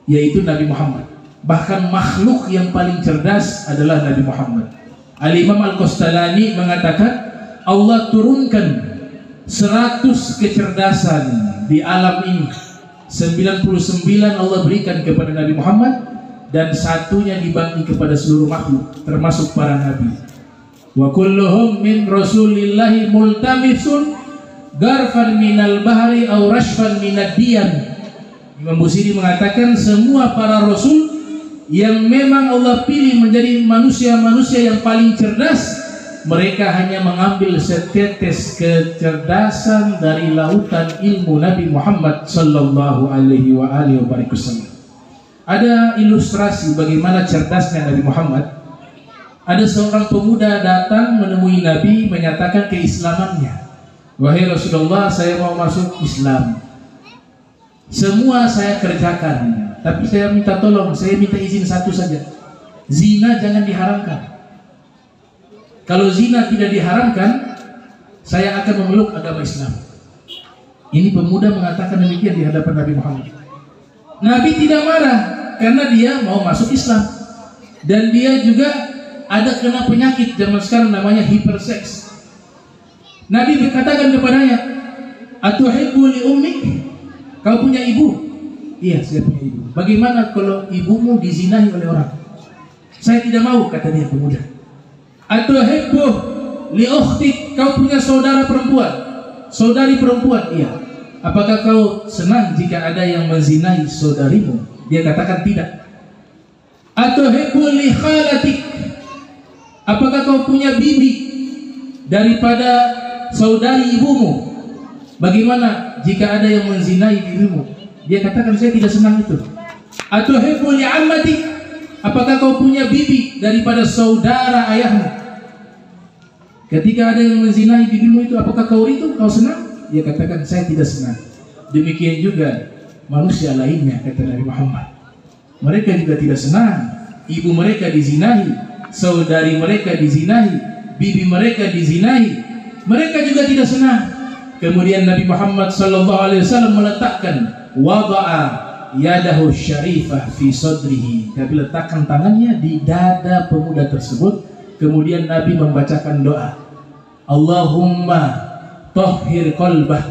yaitu Nabi Muhammad. Bahkan makhluk yang paling cerdas adalah Nabi Muhammad. Al-Imam Al-Qastalani mengatakan Allah turunkan 100 kecerdasan di alam ini. 99 Allah berikan kepada Nabi Muhammad dan satunya dibagi kepada seluruh makhluk termasuk para nabi. Wa kulluhum min rasulillahi multamisun garfan minal bahri aw rashfan minad diyan. Imam Busiri mengatakan semua para rasul yang memang Allah pilih menjadi manusia-manusia yang paling cerdas, mereka hanya mengambil setetes kecerdasan dari lautan ilmu Nabi Muhammad sallallahu alaihi wasallam. Ada ilustrasi bagaimana cerdasnya Nabi Muhammad. Ada seorang pemuda datang menemui Nabi menyatakan keislamannya. Wahai Rasulullah, saya mau masuk Islam. Semua saya kerjakan, tapi saya minta tolong, saya minta izin satu saja. Zina jangan diharamkan. Kalau zina tidak diharamkan, saya akan memeluk agama Islam. Ini pemuda mengatakan demikian di hadapan Nabi Muhammad. Nabi tidak marah karena dia mau masuk Islam. Dan dia juga ada kena penyakit zaman sekarang namanya hiperseks. Nabi berkatakan kepadanya, "Atuhibbu li ummik?" Kau punya ibu? Iya, saya punya ibu. Bagaimana kalau ibumu dizinahi oleh orang? Saya tidak mau, kata dia pemuda. Atuhibbu li ukhtik? Kau punya saudara perempuan, saudari perempuan? Iya. Apakah kau senang jika ada yang menzinahi saudarimu? Dia katakan tidak. Atuhibbu li khalatik? Apakah kau punya bibi daripada saudari ibumu? Bagaimana jika ada yang menzinahi dirimu? Dia katakan saya tidak senang itu. Atuhibbu li ammatik? Apakah kau punya bibi daripada saudara ayahmu? Ketika ada yang menzinahi bibimu itu, apakah kau ridho? Kau senang? Dia katakan saya tidak senang. Demikian juga manusia lainnya, kata Nabi Muhammad. Mereka juga tidak senang. Ibu mereka dizinahi, saudari mereka dizinahi, bibi mereka dizinahi. Mereka juga tidak senang. Kemudian Nabi Muhammad SAW meletakkan wada'a yadahu syarifah fi sadrihi. Nabi letakkan tangannya di dada pemuda tersebut. Kemudian Nabi membacakan doa, Allahumma tahhir qalbah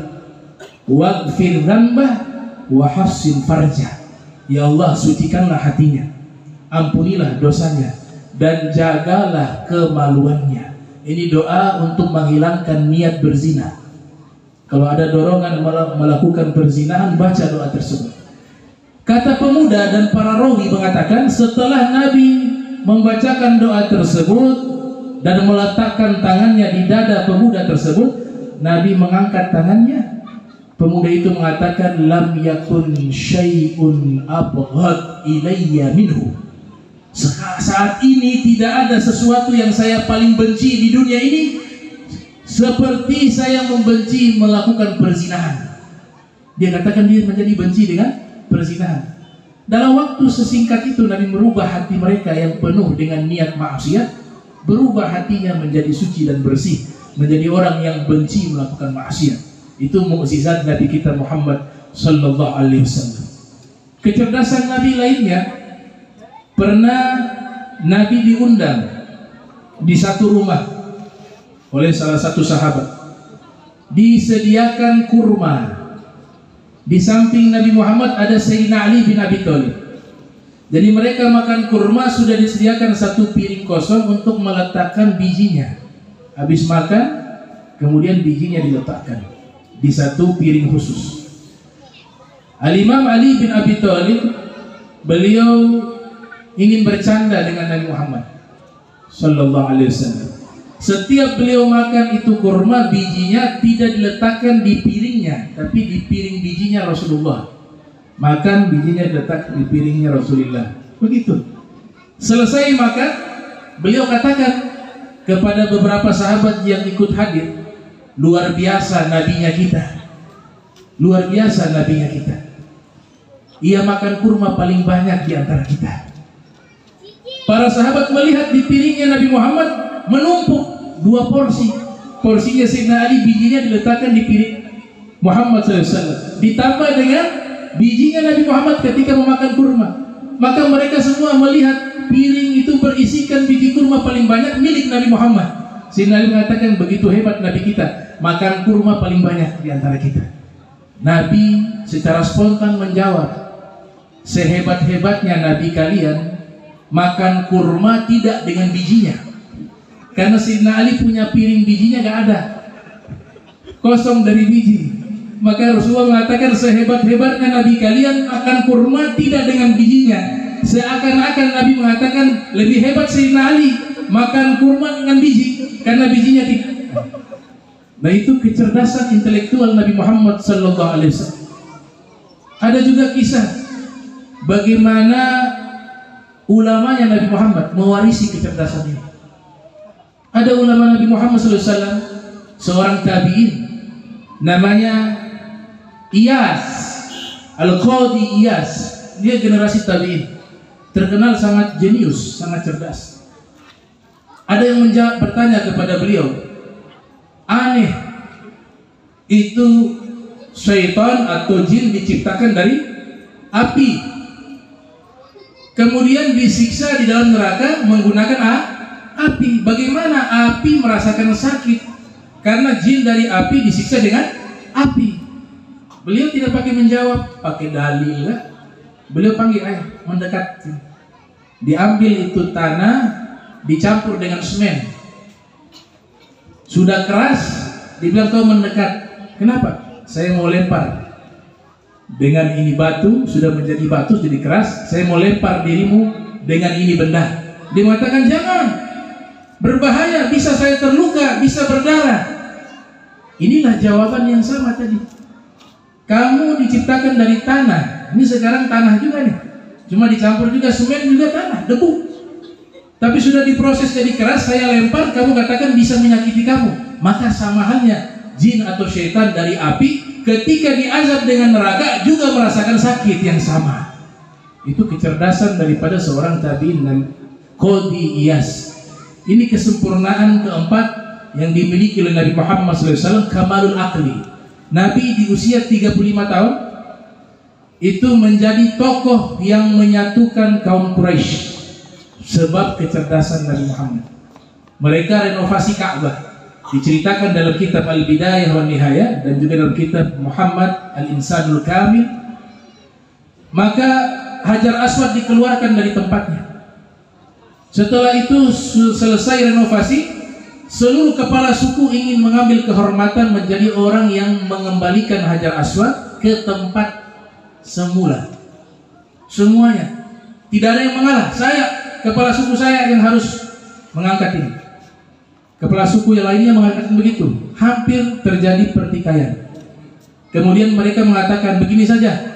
waghfir dzambah wa hassin farja. Ya Allah, sucikanlah hatinya, ampunilah dosanya, dan jagalah kemaluannya. Ini doa untuk menghilangkan niat berzina. Kalau ada dorongan melakukan perzinahan, baca doa tersebut. Kata pemuda dan para rawi mengatakan, setelah Nabi membacakan doa tersebut dan meletakkan tangannya di dada pemuda tersebut, Nabi mengangkat tangannya. Pemuda itu mengatakan, lam yakun syai'un abghad ilayya minhu. Saat ini tidak ada sesuatu yang saya paling benci di dunia ini seperti saya membenci melakukan perzinahan. Dia katakan dia menjadi benci dengan perzinahan. Dalam waktu sesingkat itu Nabi merubah hati mereka yang penuh dengan niat maksiat, berubah hatinya menjadi suci dan bersih, menjadi orang yang benci melakukan maksiat. Itu mukjizat Nabi kita Muhammad sallallahu alaihi wasallam. Kecerdasan Nabi lainnya, pernah Nabi diundang di satu rumah oleh salah satu sahabat. Disediakan kurma. Di samping Nabi Muhammad ada Sayyidina Ali bin Abi Thalib. Jadi mereka makan kurma, sudah disediakan satu piring kosong untuk meletakkan bijinya. Habis makan, kemudian bijinya diletakkan di satu piring khusus. Al-Imam Ali bin Abi Thalib, beliau ingin bercanda dengan Nabi Muhammad sallallahu alaihi wasallam. Setiap beliau makan itu kurma, bijinya tidak diletakkan di piringnya, tapi di piring bijinya Rasulullah. Makan, bijinya diletak di piringnya Rasulullah. Begitu. Selesai makan, beliau katakan kepada beberapa sahabat yang ikut hadir, luar biasa nabinya kita. Luar biasa nabinya kita. Ia makan kurma paling banyak di antara kita. Para sahabat melihat di piringnya Nabi Muhammad menumpuk 2 porsi. Porsinya Sayyidina Ali, bijinya diletakkan di piring Muhammad SAW, ditambah dengan bijinya Nabi Muhammad ketika memakan kurma. Maka mereka semua melihat piring itu berisikan biji kurma paling banyak milik Nabi Muhammad. Sayyidina Ali mengatakan, begitu hebat Nabi kita, makan kurma paling banyak di antara kita. Nabi secara spontan menjawab, sehebat-hebatnya Nabi kalian, makan kurma tidak dengan bijinya. Karena Sayyidina Ali punya piring bijinya gak ada, kosong dari biji. Maka Rasulullah mengatakan, sehebat-hebatnya Nabi kalian makan kurma tidak dengan bijinya. Seakan-akan Nabi mengatakan, lebih hebat Sayyidina Ali makan kurma dengan biji, karena bijinya tidak. Nah, itu kecerdasan intelektual Nabi Muhammad sallallahu alaihi wasallam. Ada juga kisah bagaimana ulamanya Nabi Muhammad mewarisi kecerdasan ini. Ada ulama Nabi Muhammad SAW, seorang tabi'in, namanya Iyas, Al-Qadi Iyas. Dia generasi tabi'in, terkenal sangat jenius, sangat cerdas. Ada yang bertanya kepada beliau, aneh, itu syaitan atau jin diciptakan dari api, kemudian disiksa di dalam neraka menggunakan api. Bagaimana api merasakan sakit? Karena jin dari api disiksa dengan api. Beliau tidak pakai menjawab, pakai dalil. Beliau panggil, ayo mendekat. Diambil itu tanah, dicampur dengan semen. Sudah keras, dibilang kau mendekat. Kenapa? Saya mau lempar. Dengan ini batu, sudah menjadi batu, jadi keras. Saya mau lempar dirimu dengan ini benda. Dia mengatakan, jangan, berbahaya, bisa saya terluka, bisa berdarah. Inilah jawaban yang sama tadi. Kamu diciptakan dari tanah. Ini sekarang tanah juga nih, cuma dicampur juga semen, juga tanah, debu. Tapi sudah diproses jadi keras, saya lempar, kamu katakan bisa menyakiti kamu. Maka sama halnya jin atau syaitan dari api, ketika diazab dengan neraka juga merasakan sakit yang sama. Itu kecerdasan daripada seorang tabi'in Qadi Iyas. Ini kesempurnaan keempat yang dimiliki oleh Nabi Muhammad SAW, kamalul aqli. Nabi di usia 35 tahun itu menjadi tokoh yang menyatukan kaum Quraisy sebab kecerdasan Nabi Muhammad. Mereka renovasi Ka'bah, diceritakan dalam kitab Al-Bidayah wa Nihayah dan juga dalam kitab Muhammad Al-Insanul Kamil. Maka Hajar Aswad dikeluarkan dari tempatnya. Setelah itu selesai renovasi, seluruh kepala suku ingin mengambil kehormatan menjadi orang yang mengembalikan Hajar Aswad ke tempat semula. Semuanya, tidak ada yang mengalah. Saya, kepala suku saya yang harus mengangkat ini. Kepala suku yang lainnya mengatakan begitu. Hampir terjadi pertikaian. Kemudian mereka mengatakan begini saja,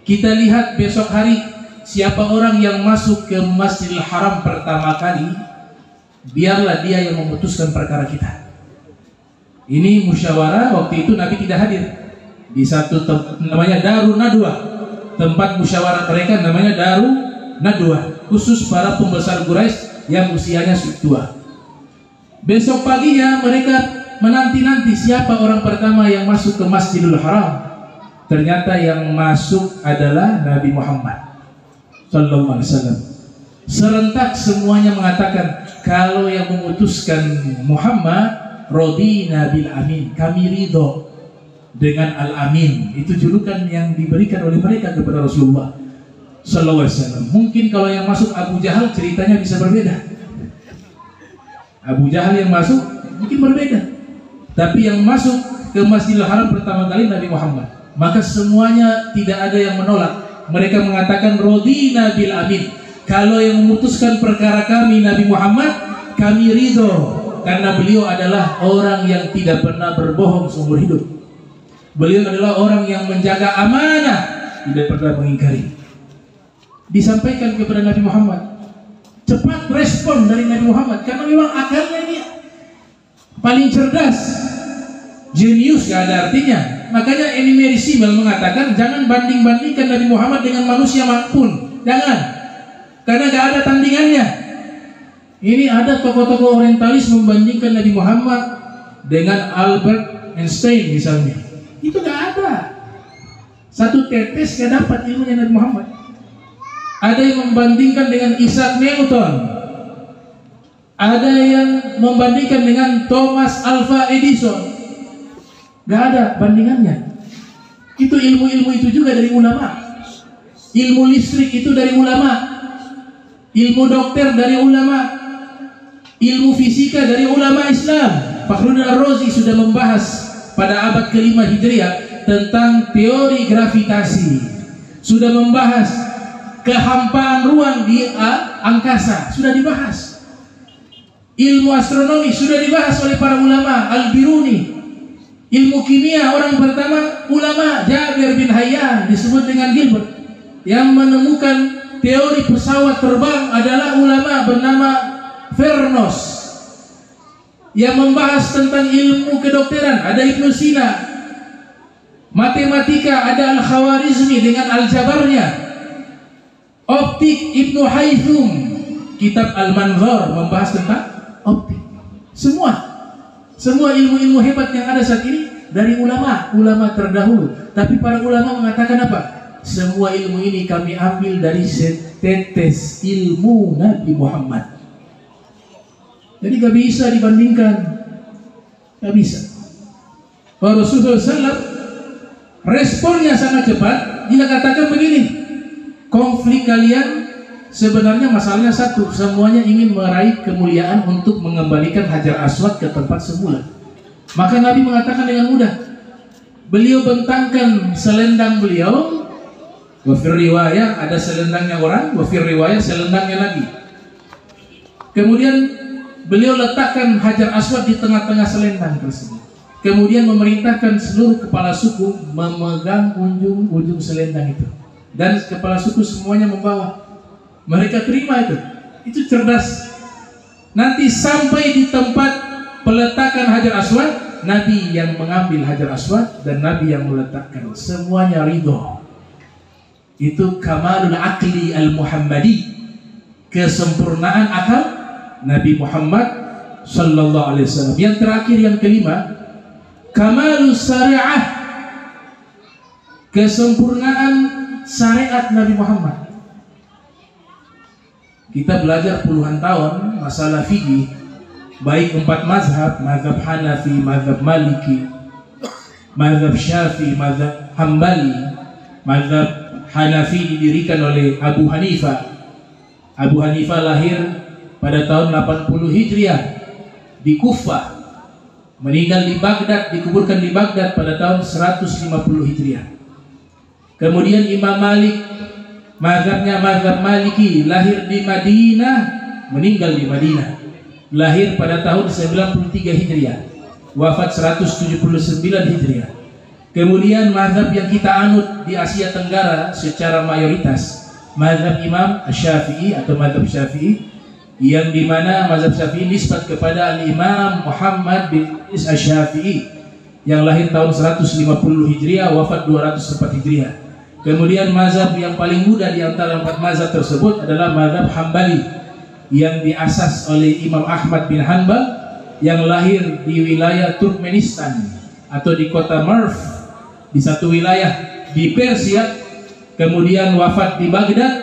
kita lihat besok hari siapa orang yang masuk ke Masjidil Haram pertama kali, biarlah dia yang memutuskan perkara kita. Ini musyawarah. Waktu itu Nabi tidak hadir. Di satu namanya Darun Nadwa, tempat musyawarah mereka namanya Darun Nadwa, khusus para pembesar Quraisy yang usianya tua. Besok paginya mereka menanti-nanti siapa orang pertama yang masuk ke Masjidil Haram. Ternyata yang masuk adalah Nabi Muhammad sallallahu alaihi wasallam. Serentak semuanya mengatakan, kalau yang memutuskan Muhammad, radina bil amin, kami ridho dengan al-amin. Itu julukan yang diberikan oleh mereka kepada Rasulullah sallallahu alaihi wasallam. Mungkin kalau yang masuk Abu Jahal ceritanya bisa berbeda. Abu Jahal yang masuk mungkin berbeda. Tapi yang masuk ke Masjidil Haram pertama kali Nabi Muhammad. Maka semuanya tidak ada yang menolak. Mereka mengatakan radina bil amin. Kalau yang memutuskan perkara kami Nabi Muhammad, kami ridho, karena beliau adalah orang yang tidak pernah berbohong seumur hidup. Beliau adalah orang yang menjaga amanah, tidak pernah mengingkari. Disampaikan kepada Nabi Muhammad. Cepat respon dari Nabi Muhammad, karena memang akalnya ini paling cerdas, jenius, gak ada artinya. Makanya Emery Simmel mengatakan jangan banding-bandingkan Nabi Muhammad dengan manusia pun, jangan, karena gak ada tandingannya. Ini ada tokoh-tokoh orientalis membandingkan Nabi Muhammad dengan Albert Einstein misalnya. Itu gak ada. Satu tetes gak dapat ilmunya Nabi Muhammad. Ada yang membandingkan dengan Isaac Newton. Ada yang membandingkan dengan Thomas Alva Edison. Gak ada bandingannya. Itu ilmu-ilmu itu juga dari ulama. Ilmu listrik itu dari ulama. Ilmu dokter dari ulama. Ilmu fisika dari ulama Islam. Fakhruddin Ar-Razi sudah membahas pada abad ke-5 Hijriah tentang teori gravitasi. Sudah membahas kehampaan ruang di angkasa, sudah dibahas. Ilmu astronomi sudah dibahas oleh para ulama, Al-Biruni. Ilmu kimia, orang pertama ulama Jabir bin Hayyan, disebut dengan Gilbert. Yang menemukan teori pesawat terbang adalah ulama bernama Vernos. Yang membahas tentang ilmu kedokteran ada Ibnu Sina. Matematika ada Al-Khawarizmi dengan aljabarnya. Optik Ibnu Haythum, kitab Al-Manzar membahas tentang optik. Semua ilmu-ilmu hebat yang ada saat ini dari ulama terdahulu. Tapi para ulama mengatakan apa? Semua ilmu ini kami ambil dari setetes ilmu Nabi Muhammad. Jadi gak bisa dibandingkan, gak bisa. Rasulullah SAW responnya sangat cepat. Dia katakan begini, konflik kalian sebenarnya masalahnya satu, semuanya ingin meraih kemuliaan untuk mengembalikan Hajar Aswad ke tempat semula. Maka Nabi mengatakan dengan mudah, beliau bentangkan selendang beliau. Wafir riwayah ada selendangnya orang, wafir riwayah selendangnya Nabi. Kemudian beliau letakkan Hajar Aswad di tengah-tengah selendang tersebut. Kemudian memerintahkan seluruh kepala suku memegang ujung selendang itu. Dan kepala suku semuanya membawa. Mereka terima itu. Itu cerdas. Nanti sampai di tempat peletakan Hajar Aswad, Nabi yang mengambil Hajar Aswad dan Nabi yang meletakkan. Semuanya ridho. Itu kamalul akli al-Muhammadi, kesempurnaan akal Nabi Muhammad sallallahu alaihi wasallam. Yang terakhir, yang kelima, kamalus syariah, kesempurnaan syariat Nabi Muhammad. Kita belajar puluhan tahun masalah fikih, baik 4 mazhab, mazhab Hanafi, mazhab Maliki, mazhab Syafi'i, mazhab Hambali, mazhab Hanafi didirikan oleh Abu Hanifah. Abu Hanifah lahir pada tahun 80 Hijriah di Kufah, meninggal di Baghdad, dikuburkan di Baghdad pada tahun 150 Hijriah. Kemudian Imam Malik, mazhabnya mazhab Maliki, lahir di Madinah, meninggal di Madinah, lahir pada tahun 93 Hijriah, wafat 179 Hijriah. Kemudian mazhab yang kita anut di Asia Tenggara secara mayoritas, mazhab Imam Syafi'i atau mazhab Syafi'i, yang dimana mazhab Syafi'i nisbat kepada Imam Muhammad bin Syafi'i yang lahir tahun 150 Hijriah, wafat 204 Hijriah. Kemudian mazhab yang paling muda di antara 4 mazhab tersebut adalah mazhab Hambali yang diasas oleh Imam Ahmad bin Hanbal yang lahir di wilayah Turkmenistan atau di kota Merv, di satu wilayah di Persia. Kemudian wafat di Baghdad,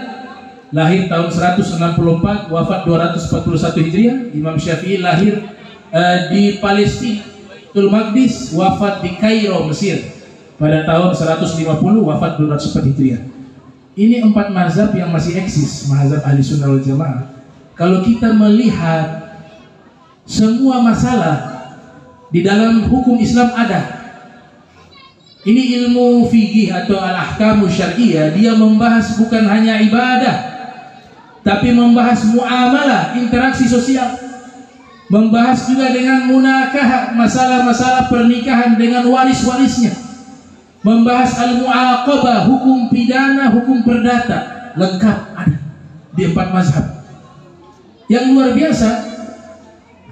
lahir tahun 164, wafat 241 Hijriah. Imam Syafi'i lahir di Palestina, Baitul Maqdis, wafat di Kairo, Mesir pada tahun 150, wafat 204 Hijriah. Ini 4 mazhab yang masih eksis, mazhab Ahli Sunnah wal Jamaah. Kalau kita melihat semua masalah di dalam hukum Islam ada. Ini ilmu fikih atau al-ahkamu syar'iyyah, dia membahas bukan hanya ibadah, tapi membahas muamalah, interaksi sosial, membahas juga dengan munakah, masalah-masalah pernikahan dengan waris-warisnya, membahas al-mu'aqabah, hukum pidana, hukum perdata, lengkap ada di 4 mazhab. Yang luar biasa,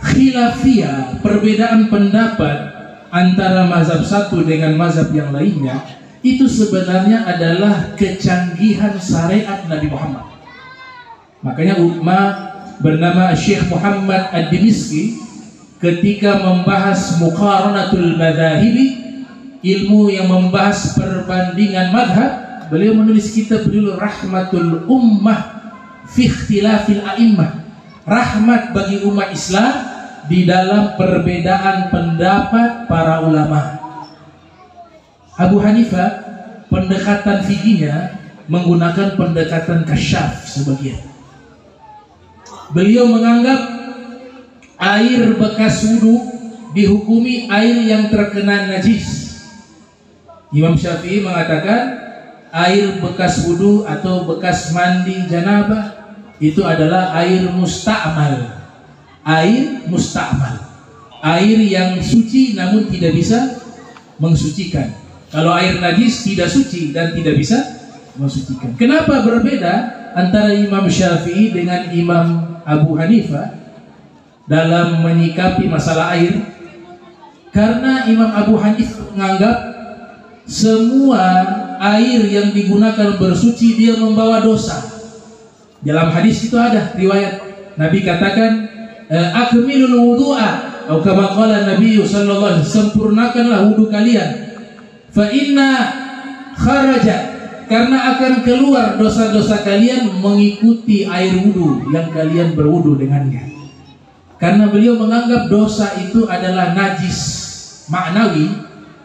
khilafiyah, perbedaan pendapat antara mazhab satu dengan mazhab yang lainnya, itu sebenarnya adalah kecanggihan syariat Nabi Muhammad. Makanya ulama bernama Syekh Muhammad Ad-Dimishqi ketika membahas muqaranatul madhahibi, ilmu yang membahas perbandingan madhab, beliau menulis kitab berjudul Rahmatul Ummah fi Ikhtilafil A'immah, rahmat bagi umat Islam di dalam perbedaan pendapat para ulama. Abu Hanifah pendekatan fikihnya menggunakan pendekatan kasyaf sebagian. Beliau menganggap air bekas wudu dihukumi air yang terkena najis. Imam Syafi'i mengatakan air bekas wudu atau bekas mandi janabah itu adalah air musta'mal. Air musta'mal, air yang suci namun tidak bisa mensucikan. Kalau air najis tidak suci dan tidak bisa mensucikan. Kenapa berbeda antara Imam Syafi'i dengan Imam Abu Hanifah dalam menyikapi masalah air? Karena Imam Abu Hanifah menganggap semua air yang digunakan bersuci dia membawa dosa. Dalam hadis itu ada riwayat Nabi katakan, akmilul wudu'a, atau kama qala Nabi sallallahu alaihi wasallam, sempurnakanlah wudu kalian, fa inna kharaja, karena akan keluar dosa-dosa kalian mengikuti air wudu yang kalian berwudu dengannya. Karena beliau menganggap dosa itu adalah najis maknawi,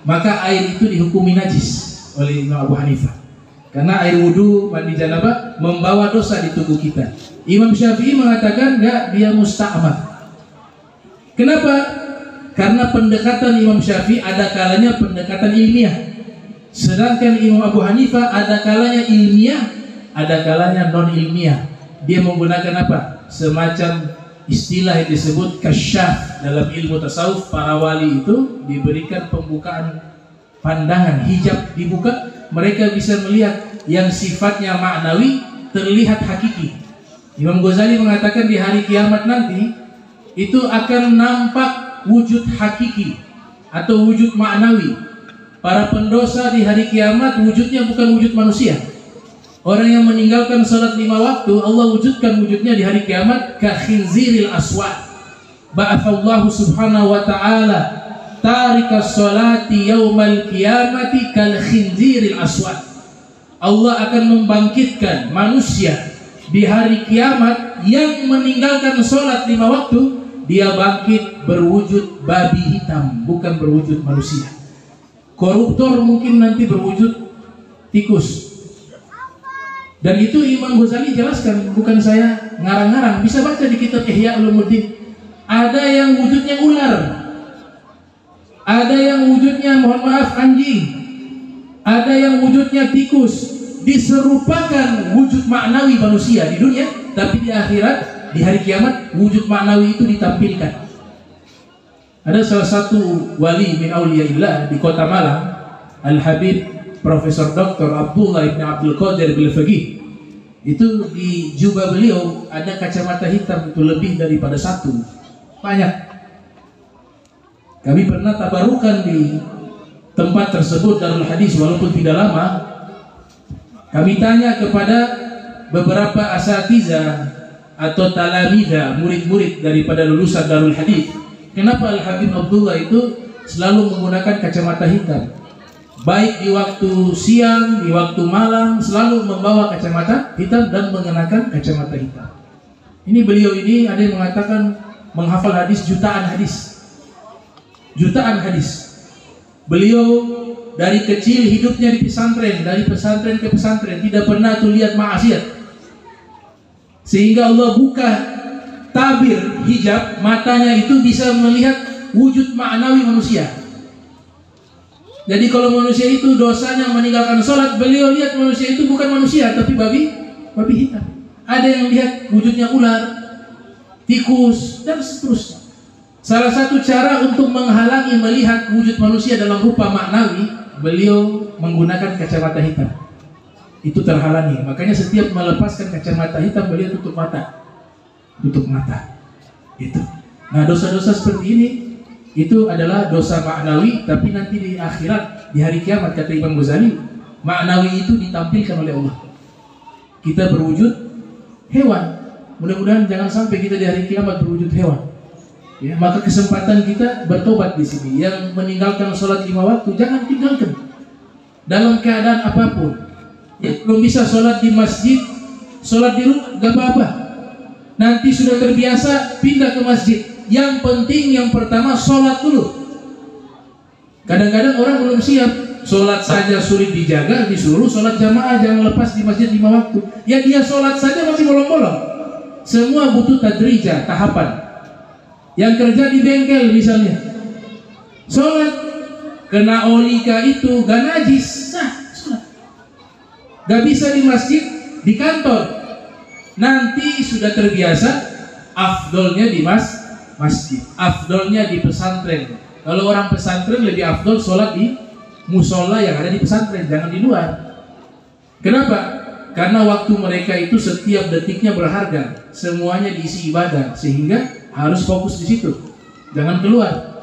maka air itu dihukumi najis oleh Imam Abu Hanifah. Karena air wudu mandi janabah membawa dosa di tubuh kita. Imam Syafi'i mengatakan enggak, dia musta'mal. Kenapa? Karena pendekatan Imam Syafi'i ada kalanya pendekatan ilmiah, sedangkan Imam Abu Hanifah ada kalanya ilmiah, ada kalanya non ilmiah. Dia menggunakan apa? Semacam istilah yang disebut kasyaf. Dalam ilmu tasawuf, para wali itu diberikan pembukaan pandangan, hijab dibuka, mereka bisa melihat yang sifatnya maknawi terlihat hakiki. Imam Ghazali mengatakan di hari kiamat nanti itu akan nampak wujud hakiki atau wujud maknawi. Para pendosa di hari kiamat wujudnya bukan wujud manusia. Orang yang meninggalkan salat 5 waktu, Allah wujudkan wujudnya di hari kiamat ka khinziril aswad. Ba'athallahu subhanahu wa ta'ala tarikas salati yaumal qiyamati kal khinziril aswad. Allah akan membangkitkan manusia di hari kiamat yang meninggalkan sholat 5 waktu, dia bangkit berwujud babi hitam, bukan berwujud manusia. Koruptor mungkin nanti berwujud tikus, Dan itu Imam Ghazali jelaskan, bukan saya ngarang-ngarang. Bisa baca di kitab Ihya Ulumuddin. Ada yang wujudnya ular, ada yang wujudnya, mohon maaf, anjing, ada yang wujudnya tikus. Diserupakan wujud maknawi manusia di dunia, tapi di akhirat, di hari kiamat, wujud maknawi itu ditampilkan. Ada salah satu wali min auliyaillah di kota Malang, Al-Habib Profesor Dr. Abdullah ibn Abdul Qadir Bil-Faqih. Itu di jubah beliau ada kacamata hitam, itu lebih daripada satu, banyak. Kami pernah tabarukan di tempat tersebut, Darul Hadis, walaupun tidak lama. Kami tanya kepada beberapa asatidzah atau talamidha, murid-murid daripada lulusan Darul Hadis, kenapa Al-Habib Abdullah itu selalu menggunakan kacamata hitam? Baik di waktu siang, di waktu malam, selalu membawa kacamata hitam dan mengenakan kacamata hitam. Ini beliau ini ada yang mengatakan menghafal hadis jutaan hadis. Jutaan hadis. Beliau dari kecil hidupnya di pesantren, dari pesantren ke pesantren, tidak pernah tuh lihat maksiat. Sehingga Allah buka tabir hijab, matanya itu bisa melihat wujud maknawi manusia. Jadi kalau manusia itu dosanya meninggalkan sholat, beliau lihat manusia itu bukan manusia, tapi babi hitam. Ada yang lihat wujudnya ular, tikus, dan seterusnya. Salah satu cara untuk menghalangi melihat wujud manusia dalam rupa maknawi, beliau menggunakan kacamata hitam. Itu terhalangi. Makanya setiap melepaskan kacamata hitam, beliau tutup mata. Tutup mata. Itu. Nah, dosa-dosa seperti ini itu adalah dosa maknawi, tapi nanti di akhirat, di hari kiamat, kata Imam Ghazali, maknawi itu ditampilkan oleh Allah. Kita berwujud hewan. Mudah-mudahan jangan sampai kita di hari kiamat berwujud hewan. Ya, maka kesempatan kita bertobat di sini. Yang meninggalkan sholat 5 waktu, jangan tinggalkan dalam keadaan apapun. Yang belum bisa sholat di masjid, sholat di rumah, gak apa-apa. Nanti sudah terbiasa, pindah ke masjid. Yang penting yang pertama sholat dulu. Kadang-kadang orang belum siap, sholat saja sulit dijaga, disuruh sholat jamaah, jangan lepas di masjid 5 waktu. Ya dia sholat saja masih bolong-bolong. Semua butuh tadrijah, tahapan. Yang kerja di bengkel misalnya, sholat kena olika itu gak najis, sholat. Gak bisa di masjid, di kantor. Nanti sudah terbiasa, afdolnya di masjid, afdolnya di pesantren. Kalau orang pesantren lebih afdol sholat di musola yang ada di pesantren, jangan di luar. Kenapa? Karena waktu mereka itu setiap detiknya berharga, semuanya diisi ibadah, sehingga harus fokus di situ, jangan keluar.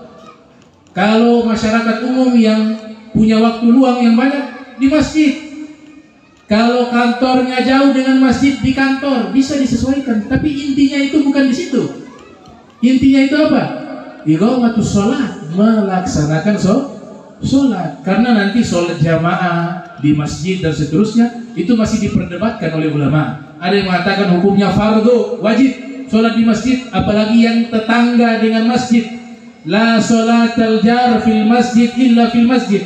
Kalau masyarakat umum yang punya waktu luang yang banyak, di masjid. Kalau kantornya jauh dengan masjid, di kantor, bisa disesuaikan. Tapi intinya itu bukan di situ. Intinya itu apa? Iqamatus sholat, melaksanakan sholat. Karena nanti sholat jamaah di masjid dan seterusnya itu masih diperdebatkan oleh ulama. Ada yang mengatakan hukumnya fardu, wajib sholat di masjid, apalagi yang tetangga dengan masjid. La sholatal jar fil masjid illa fil masjid.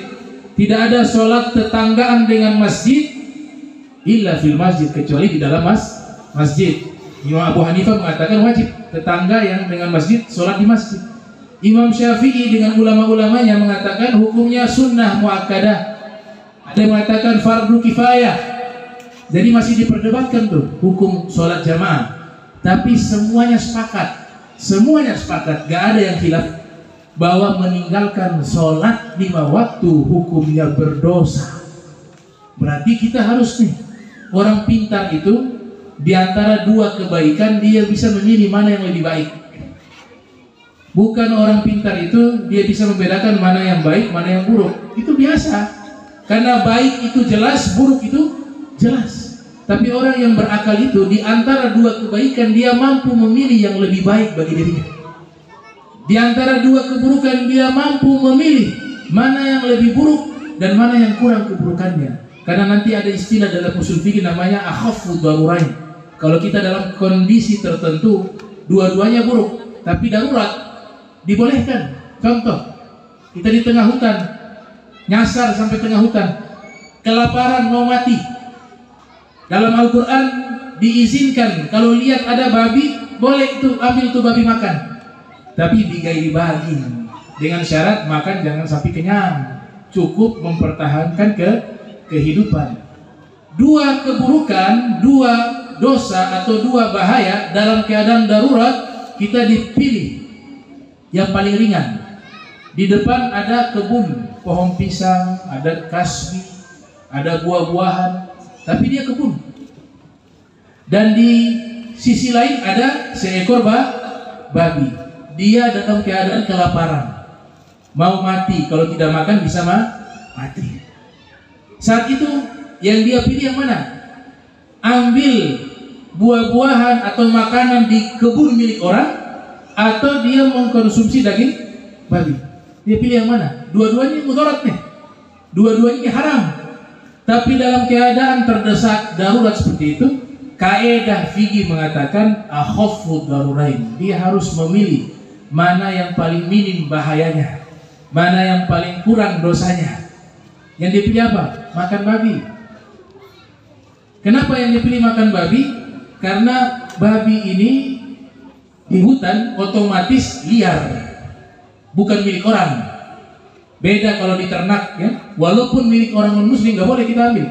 Tidak ada sholat tetanggaan dengan masjid illa fil masjid, kecuali di dalam masjid. Imam Abu Hanifah mengatakan wajib tetangga yang dengan masjid sholat di masjid. Imam Syafi'i dengan ulama-ulamanya mengatakan hukumnya sunnah muakkadah. Ada yang mengatakan fardu kifayah. Jadi masih diperdebatkan tuh hukum sholat jamaah. Tapi semuanya sepakat, gak ada yang khilaf bahwa meninggalkan sholat 5 waktu hukumnya berdosa. Berarti kita harus nih, orang pintar itu diantara 2 kebaikan dia bisa memilih mana yang lebih baik. Bukan orang pintar itu dia bisa membedakan mana yang baik, mana yang buruk. Itu biasa, karena baik itu jelas, buruk itu jelas. Tapi orang yang berakal itu di antara 2 kebaikan dia mampu memilih yang lebih baik bagi dirinya. Di antara 2 keburukan dia mampu memilih mana yang lebih buruk dan mana yang kurang keburukannya. Karena nanti ada istilah dalam usul fikih namanya akhaffu darurain. Kalau kita dalam kondisi tertentu dua-duanya buruk, tapi darurat dibolehkan. Contoh, kita di tengah hutan, nyasar sampai tengah hutan, kelaparan mau mati. Dalam Al-Quran diizinkan kalau lihat ada babi, boleh itu ambil tuh babi makan. Tapi digairi bagi dengan syarat makan jangan sampai kenyang, cukup mempertahankan kehidupan. Dua keburukan, dua dosa atau dua bahaya dalam keadaan darurat, kita dipilih yang paling ringan. Di depan ada kebun, pohon pisang, ada kasbi, ada buah-buahan, tapi dia kebun. Dan di sisi lain ada seekor babi. Dia dalam keadaan kelaparan, mau mati. Kalau tidak makan bisa mati. Saat itu yang dia pilih yang mana? Ambil buah-buahan atau makanan di kebun milik orang, atau dia mengkonsumsi daging babi. Dia pilih yang mana? Dua-duanya mudarat nih, dua-duanya haram. Tapi dalam keadaan terdesak darurat seperti itu, kaidah fikih mengatakan akhaffu darurain. Dia harus memilih mana yang paling minim bahayanya, mana yang paling kurang dosanya. Yang dipilih apa? Makan babi. Kenapa yang dipilih makan babi? Karena babi ini di hutan otomatis liar, bukan milik orang. Beda kalau di ternak ya, walaupun milik orang non-muslim nggak boleh kita ambil.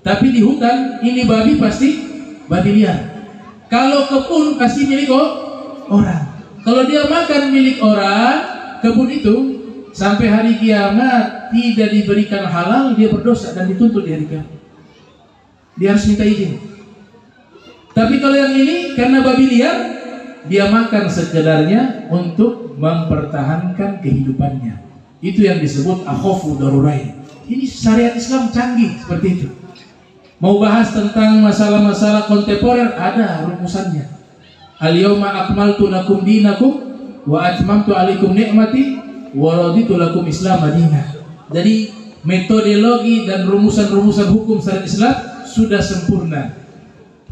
Tapi di hutan ini babi pasti babi liar. Kalau kebun pasti milik orang. Kalau dia makan milik orang, kebun itu sampai hari kiamat tidak diberikan halal, dia berdosa dan dituntut di hari kiamat. Dia harus minta izin. Tapi kalau yang ini karena babi liar, dia makan sekedarnya untuk mempertahankan kehidupannya. Itu yang disebut akhafu darurain. Ini syariat Islam canggih seperti itu. Mau bahas tentang masalah-masalah kontemporer, ada rumusannya. Al-yawma akmaltu lakum dinakum wa atmamtu alaikum ni'mati wa raditu lakum Islam madinah. Jadi metodologi dan rumusan-rumusan hukum syariat Islam sudah sempurna.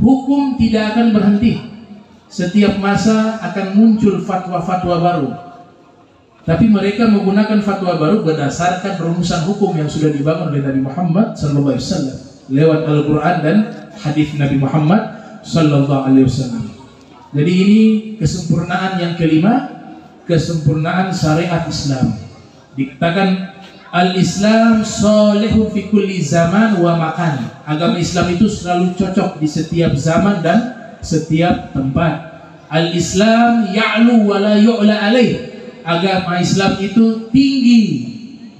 Hukum tidak akan berhenti. Setiap masa akan muncul fatwa-fatwa baru. Tapi mereka menggunakan fatwa baru berdasarkan rumusan hukum yang sudah dibangun oleh Nabi Muhammad SAW lewat Al-Quran dan hadis Nabi Muhammad SAW. Jadi ini kesempurnaan yang kelima, kesempurnaan syariat Islam. Dikatakan Al-Islam salihun fi kulli zaman wa makan. Agama Islam itu selalu cocok di setiap zaman dan setiap tempat. Al-Islam ya'lu wa la yu'la alaih. Agama Islam itu tinggi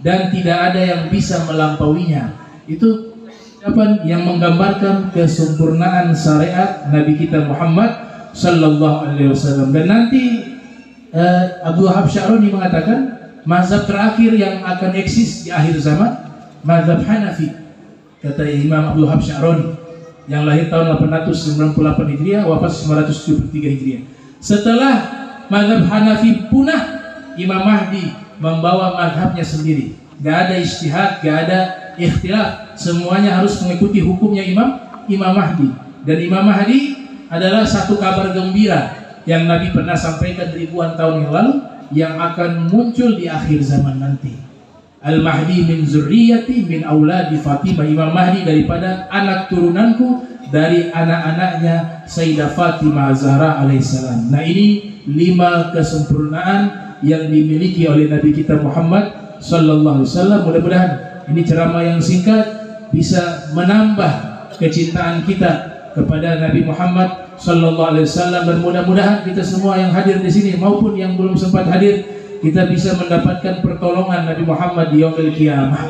dan tidak ada yang bisa melampauinya. Itu apa yang menggambarkan kesempurnaan syariat Nabi kita Muhammad sallallahu alaihi wasallam. Dan nanti Abdul Wahab Sya'roni mengatakan mazhab terakhir yang akan eksis di akhir zaman mazhab Hanafi, kata Imam Abdul Wahab Sya'roni yang lahir tahun 898 Hijriah, wafat 973 Hijriah. Setelah mazhab Hanafi punah, Imam Mahdi membawa mazhabnya sendiri. Gak ada ijtihad, gak ada ikhtilaf, semuanya harus mengikuti hukumnya Imam Mahdi. Dan Imam Mahdi adalah satu kabar gembira yang Nabi pernah sampaikan ribuan tahun yang lalu, yang akan muncul di akhir zaman nanti. Al-Mahdi min zurriyati min auladi Fatimah. Imam Mahdi daripada anak turunanku, dari anak-anaknya Sayyidah Fatimah Zahra alaihissalam. Nah, ini 5 kesempurnaan yang dimiliki oleh Nabi kita Muhammad sallallahu alaihi wasallam. Mudah-mudahan ini ceramah yang singkat bisa menambah kecintaan kita kepada Nabi Muhammad sallallahu alaihi wasallam, dan mudah-mudahan kita semua yang hadir di sini maupun yang belum sempat hadir, kita bisa mendapatkan pertolongan Nabi Muhammad di yaumil qiyamah.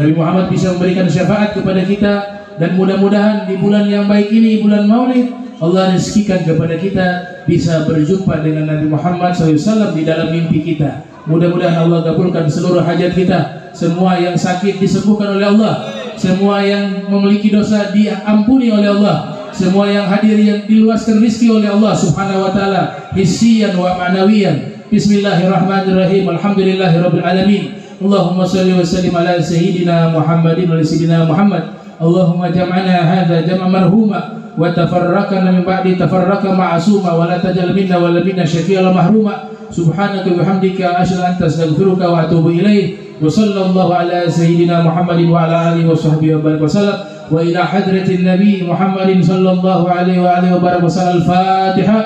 Nabi Muhammad bisa memberikan syafaat kepada kita, dan mudah-mudahan di bulan yang baik ini, bulan Maulid, Allah rezekikan kepada kita bisa berjumpa dengan Nabi Muhammad SAW di dalam mimpi kita. Mudah-mudahan Allah kabulkan seluruh hajat kita. Semua yang sakit disembuhkan oleh Allah, semua yang memiliki dosa diampuni oleh Allah, semua yang hadir yang diluaskan rezeki oleh Allah Subhanahu wa taala, hissiyan wa ma'nawiyan. Bismillahirrahmanirrahim. Alhamdulillahirabbil alamin. Allahumma shalli wa sallim ala sayyidina Muhammadin wa sayyidina Muhammad. Allahumma jam'ana hadza jam'a marhuma wa tafarraqna min ba'di tafarraqa ma'suma wa la tajal minna wa la minna syaqiyan mahruma. Subhanaka wa bihamdika asyhadu an la ilaha illa anta astaghfiruka wa atubu ilaik. Wa sallallahu ala sayyidina Muhammadin wa ala alihi wa sahbihi wa barik wa sallam. وإلى حضرة النبي محمد صلى الله عليه وآله وبارك وسلم. الفاتحة.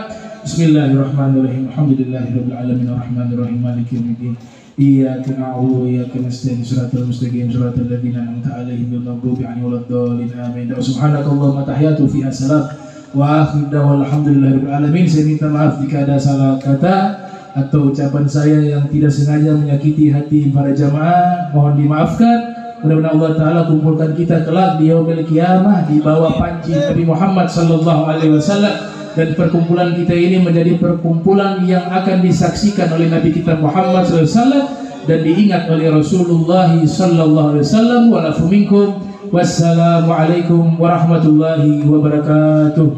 بسم الله الرحمن الرحيم. الحمد لله رب العالمين الرحمن الرحيم مالك يوم الدين إياك نعبد وإياك نستعين صراط المستقيم صراط الذين أنعمت عليهم غير المغضوب عليهم ولا الضالين آمين. سبحانك اللهم تحيات فيها السلام wa akhir da'wana alhamdulillahirabbil alamin. Saya minta maaf jika ada salah kata atau ucapan saya yang tidak sengaja menyakiti hati para jamaah, mohon dimaafkan. Mudah-mudahan Allah Ta'ala kumpulkan kita kelak di yaumil qiyamah di bawah panji Nabi Muhammad sallallahu alaihi wasallam, dan perkumpulan kita ini menjadi perkumpulan yang akan disaksikan oleh Nabi kita Muhammad sallallahu alaihi wasallam dan diingat oleh Rasulullah sallallahu alaihi wasallam. Wa lafu minkum. Wassalamualaikum warahmatullahi wabarakatuh.